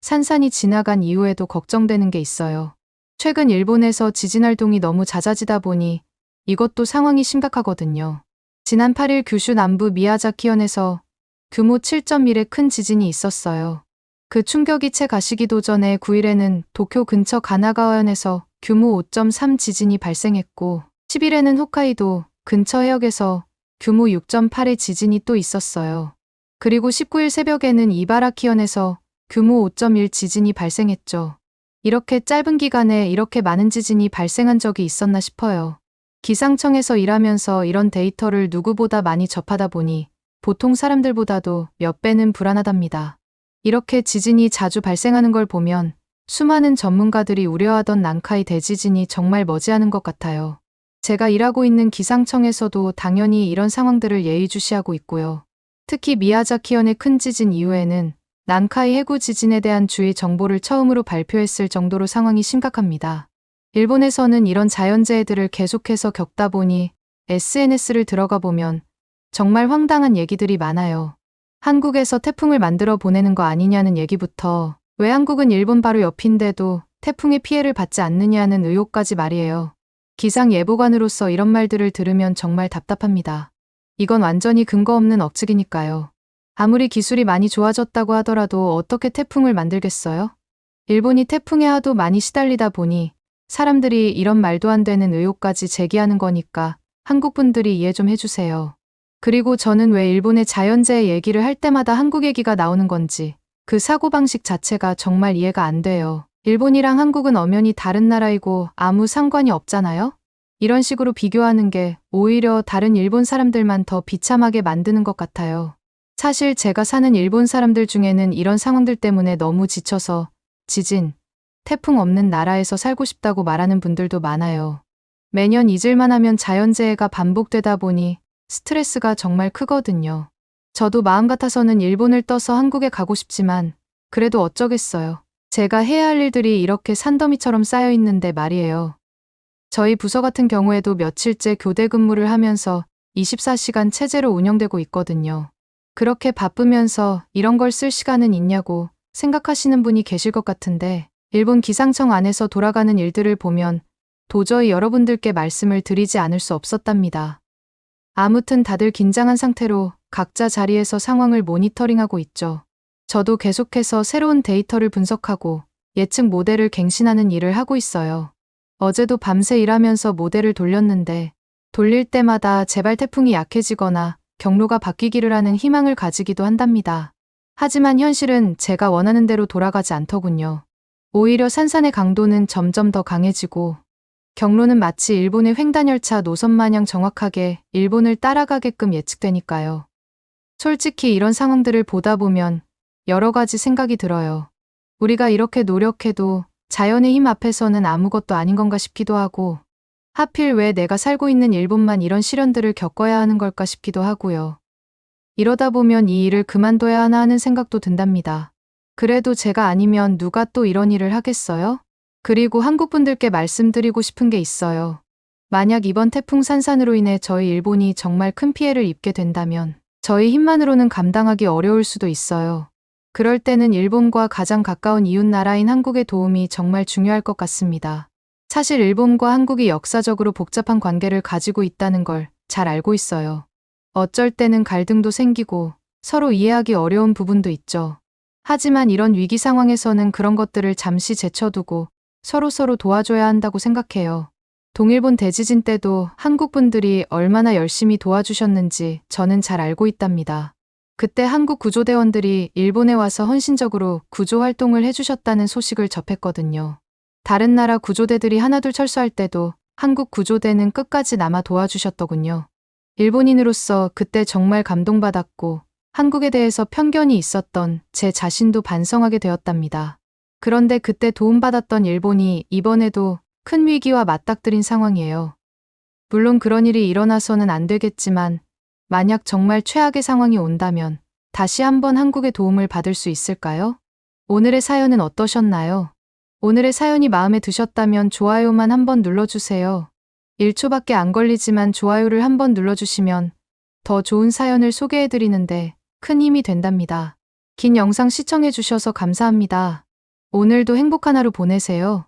산산이 지나간 이후에도 걱정되는 게 있어요. 최근 일본에서 지진 활동이 너무 잦아지다 보니 이것도 상황이 심각하거든요. 지난 8일 규슈 남부 미야자키현에서 규모 7.1의 큰 지진이 있었어요. 그 충격이 채 가시기도 전에 9일에는 도쿄 근처 가나가와현에서 규모 5.3 지진이 발생했고 10일에는 홋카이도 근처 해역에서 규모 6.8의 지진이 또 있었어요. 그리고 19일 새벽에는 이바라키현에서 규모 5.1 지진이 발생했죠. 이렇게 짧은 기간에 이렇게 많은 지진이 발생한 적이 있었나 싶어요. 기상청에서 일하면서 이런 데이터를 누구보다 많이 접하다 보니 보통 사람들보다도 몇 배는 불안하답니다. 이렇게 지진이 자주 발생하는 걸 보면 수많은 전문가들이 우려하던 난카이 대지진이 정말 머지않은 것 같아요. 제가 일하고 있는 기상청에서도 당연히 이런 상황들을 예의주시하고 있고요. 특히 미야자키현의 큰 지진 이후에는 난카이 해구 지진에 대한 주의 정보를 처음으로 발표했을 정도로 상황이 심각합니다. 일본에서는 이런 자연재해들을 계속해서 겪다 보니 SNS를 들어가 보면 정말 황당한 얘기들이 많아요. 한국에서 태풍을 만들어 보내는 거 아니냐는 얘기부터 왜 한국은 일본 바로 옆인데도 태풍의 피해를 받지 않느냐는 의혹까지 말이에요. 기상예보관으로서 이런 말들을 들으면 정말 답답합니다. 이건 완전히 근거 없는 억측이니까요. 아무리 기술이 많이 좋아졌다고 하더라도 어떻게 태풍을 만들겠어요? 일본이 태풍에 하도 많이 시달리다 보니 사람들이 이런 말도 안 되는 의혹까지 제기하는 거니까 한국 분들이 이해 좀 해주세요. 그리고 저는 왜 일본의 자연재해 얘기를 할 때마다 한국 얘기가 나오는 건지 그 사고방식 자체가 정말 이해가 안 돼요. 일본이랑 한국은 엄연히 다른 나라이고 아무 상관이 없잖아요? 이런 식으로 비교하는 게 오히려 다른 일본 사람들만 더 비참하게 만드는 것 같아요. 사실 제가 사는 일본 사람들 중에는 이런 상황들 때문에 너무 지쳐서 지진, 태풍 없는 나라에서 살고 싶다고 말하는 분들도 많아요. 매년 잊을만 하면 자연재해가 반복되다 보니 스트레스가 정말 크거든요. 저도 마음 같아서는 일본을 떠서 한국에 가고 싶지만 그래도 어쩌겠어요. 제가 해야 할 일들이 이렇게 산더미처럼 쌓여 있는데 말이에요. 저희 부서 같은 경우에도 며칠째 교대 근무를 하면서 24시간 체제로 운영되고 있거든요. 그렇게 바쁘면서 이런 걸 쓸 시간은 있냐고 생각하시는 분이 계실 것 같은데 일본 기상청 안에서 돌아가는 일들을 보면 도저히 여러분들께 말씀을 드리지 않을 수 없었답니다. 아무튼 다들 긴장한 상태로 각자 자리에서 상황을 모니터링하고 있죠. 저도 계속해서 새로운 데이터를 분석하고 예측 모델을 갱신하는 일을 하고 있어요. 어제도 밤새 일하면서 모델을 돌렸는데 돌릴 때마다 제발 태풍이 약해지거나 경로가 바뀌기를 하는 희망을 가지기도 한답니다. 하지만 현실은 제가 원하는 대로 돌아가지 않더군요. 오히려 산산의 강도는 점점 더 강해지고 경로는 마치 일본의 횡단열차 노선 마냥 정확하게 일본을 따라가게끔 예측되니까요. 솔직히 이런 상황들을 보다 보면 여러 가지 생각이 들어요. 우리가 이렇게 노력해도 자연의 힘 앞에서는 아무것도 아닌 건가 싶기도 하고 하필 왜 내가 살고 있는 일본만 이런 시련들을 겪어야 하는 걸까 싶기도 하고요. 이러다 보면 이 일을 그만둬야 하나 하는 생각도 든답니다. 그래도 제가 아니면 누가 또 이런 일을 하겠어요? 그리고 한국 분들께 말씀드리고 싶은 게 있어요. 만약 이번 태풍 산산으로 인해 저희 일본이 정말 큰 피해를 입게 된다면 저희 힘만으로는 감당하기 어려울 수도 있어요. 그럴 때는 일본과 가장 가까운 이웃 나라인 한국의 도움이 정말 중요할 것 같습니다. 사실 일본과 한국이 역사적으로 복잡한 관계를 가지고 있다는 걸 잘 알고 있어요. 어쩔 때는 갈등도 생기고 서로 이해하기 어려운 부분도 있죠. 하지만 이런 위기 상황에서는 그런 것들을 잠시 제쳐두고 서로서로 도와줘야 한다고 생각해요. 동일본 대지진 때도 한국 분들이 얼마나 열심히 도와주셨는지 저는 잘 알고 있답니다. 그때 한국 구조대원들이 일본에 와서 헌신적으로 구조 활동을 해주셨다는 소식을 접했거든요. 다른 나라 구조대들이 하나둘 철수할 때도 한국 구조대는 끝까지 남아 도와주셨더군요. 일본인으로서 그때 정말 감동받았고 한국에 대해서 편견이 있었던 제 자신도 반성하게 되었답니다. 그런데 그때 도움받았던 일본이 이번에도 큰 위기와 맞닥뜨린 상황이에요. 물론 그런 일이 일어나서는 안 되겠지만 만약 정말 최악의 상황이 온다면 다시 한번 한국의 도움을 받을 수 있을까요? 오늘의 사연은 어떠셨나요? 오늘의 사연이 마음에 드셨다면 좋아요만 한번 눌러주세요. 1초밖에 안 걸리지만 좋아요를 한번 눌러주시면 더 좋은 사연을 소개해드리는데 큰 힘이 된답니다. 긴 영상 시청해주셔서 감사합니다. 오늘도 행복한 하루 보내세요.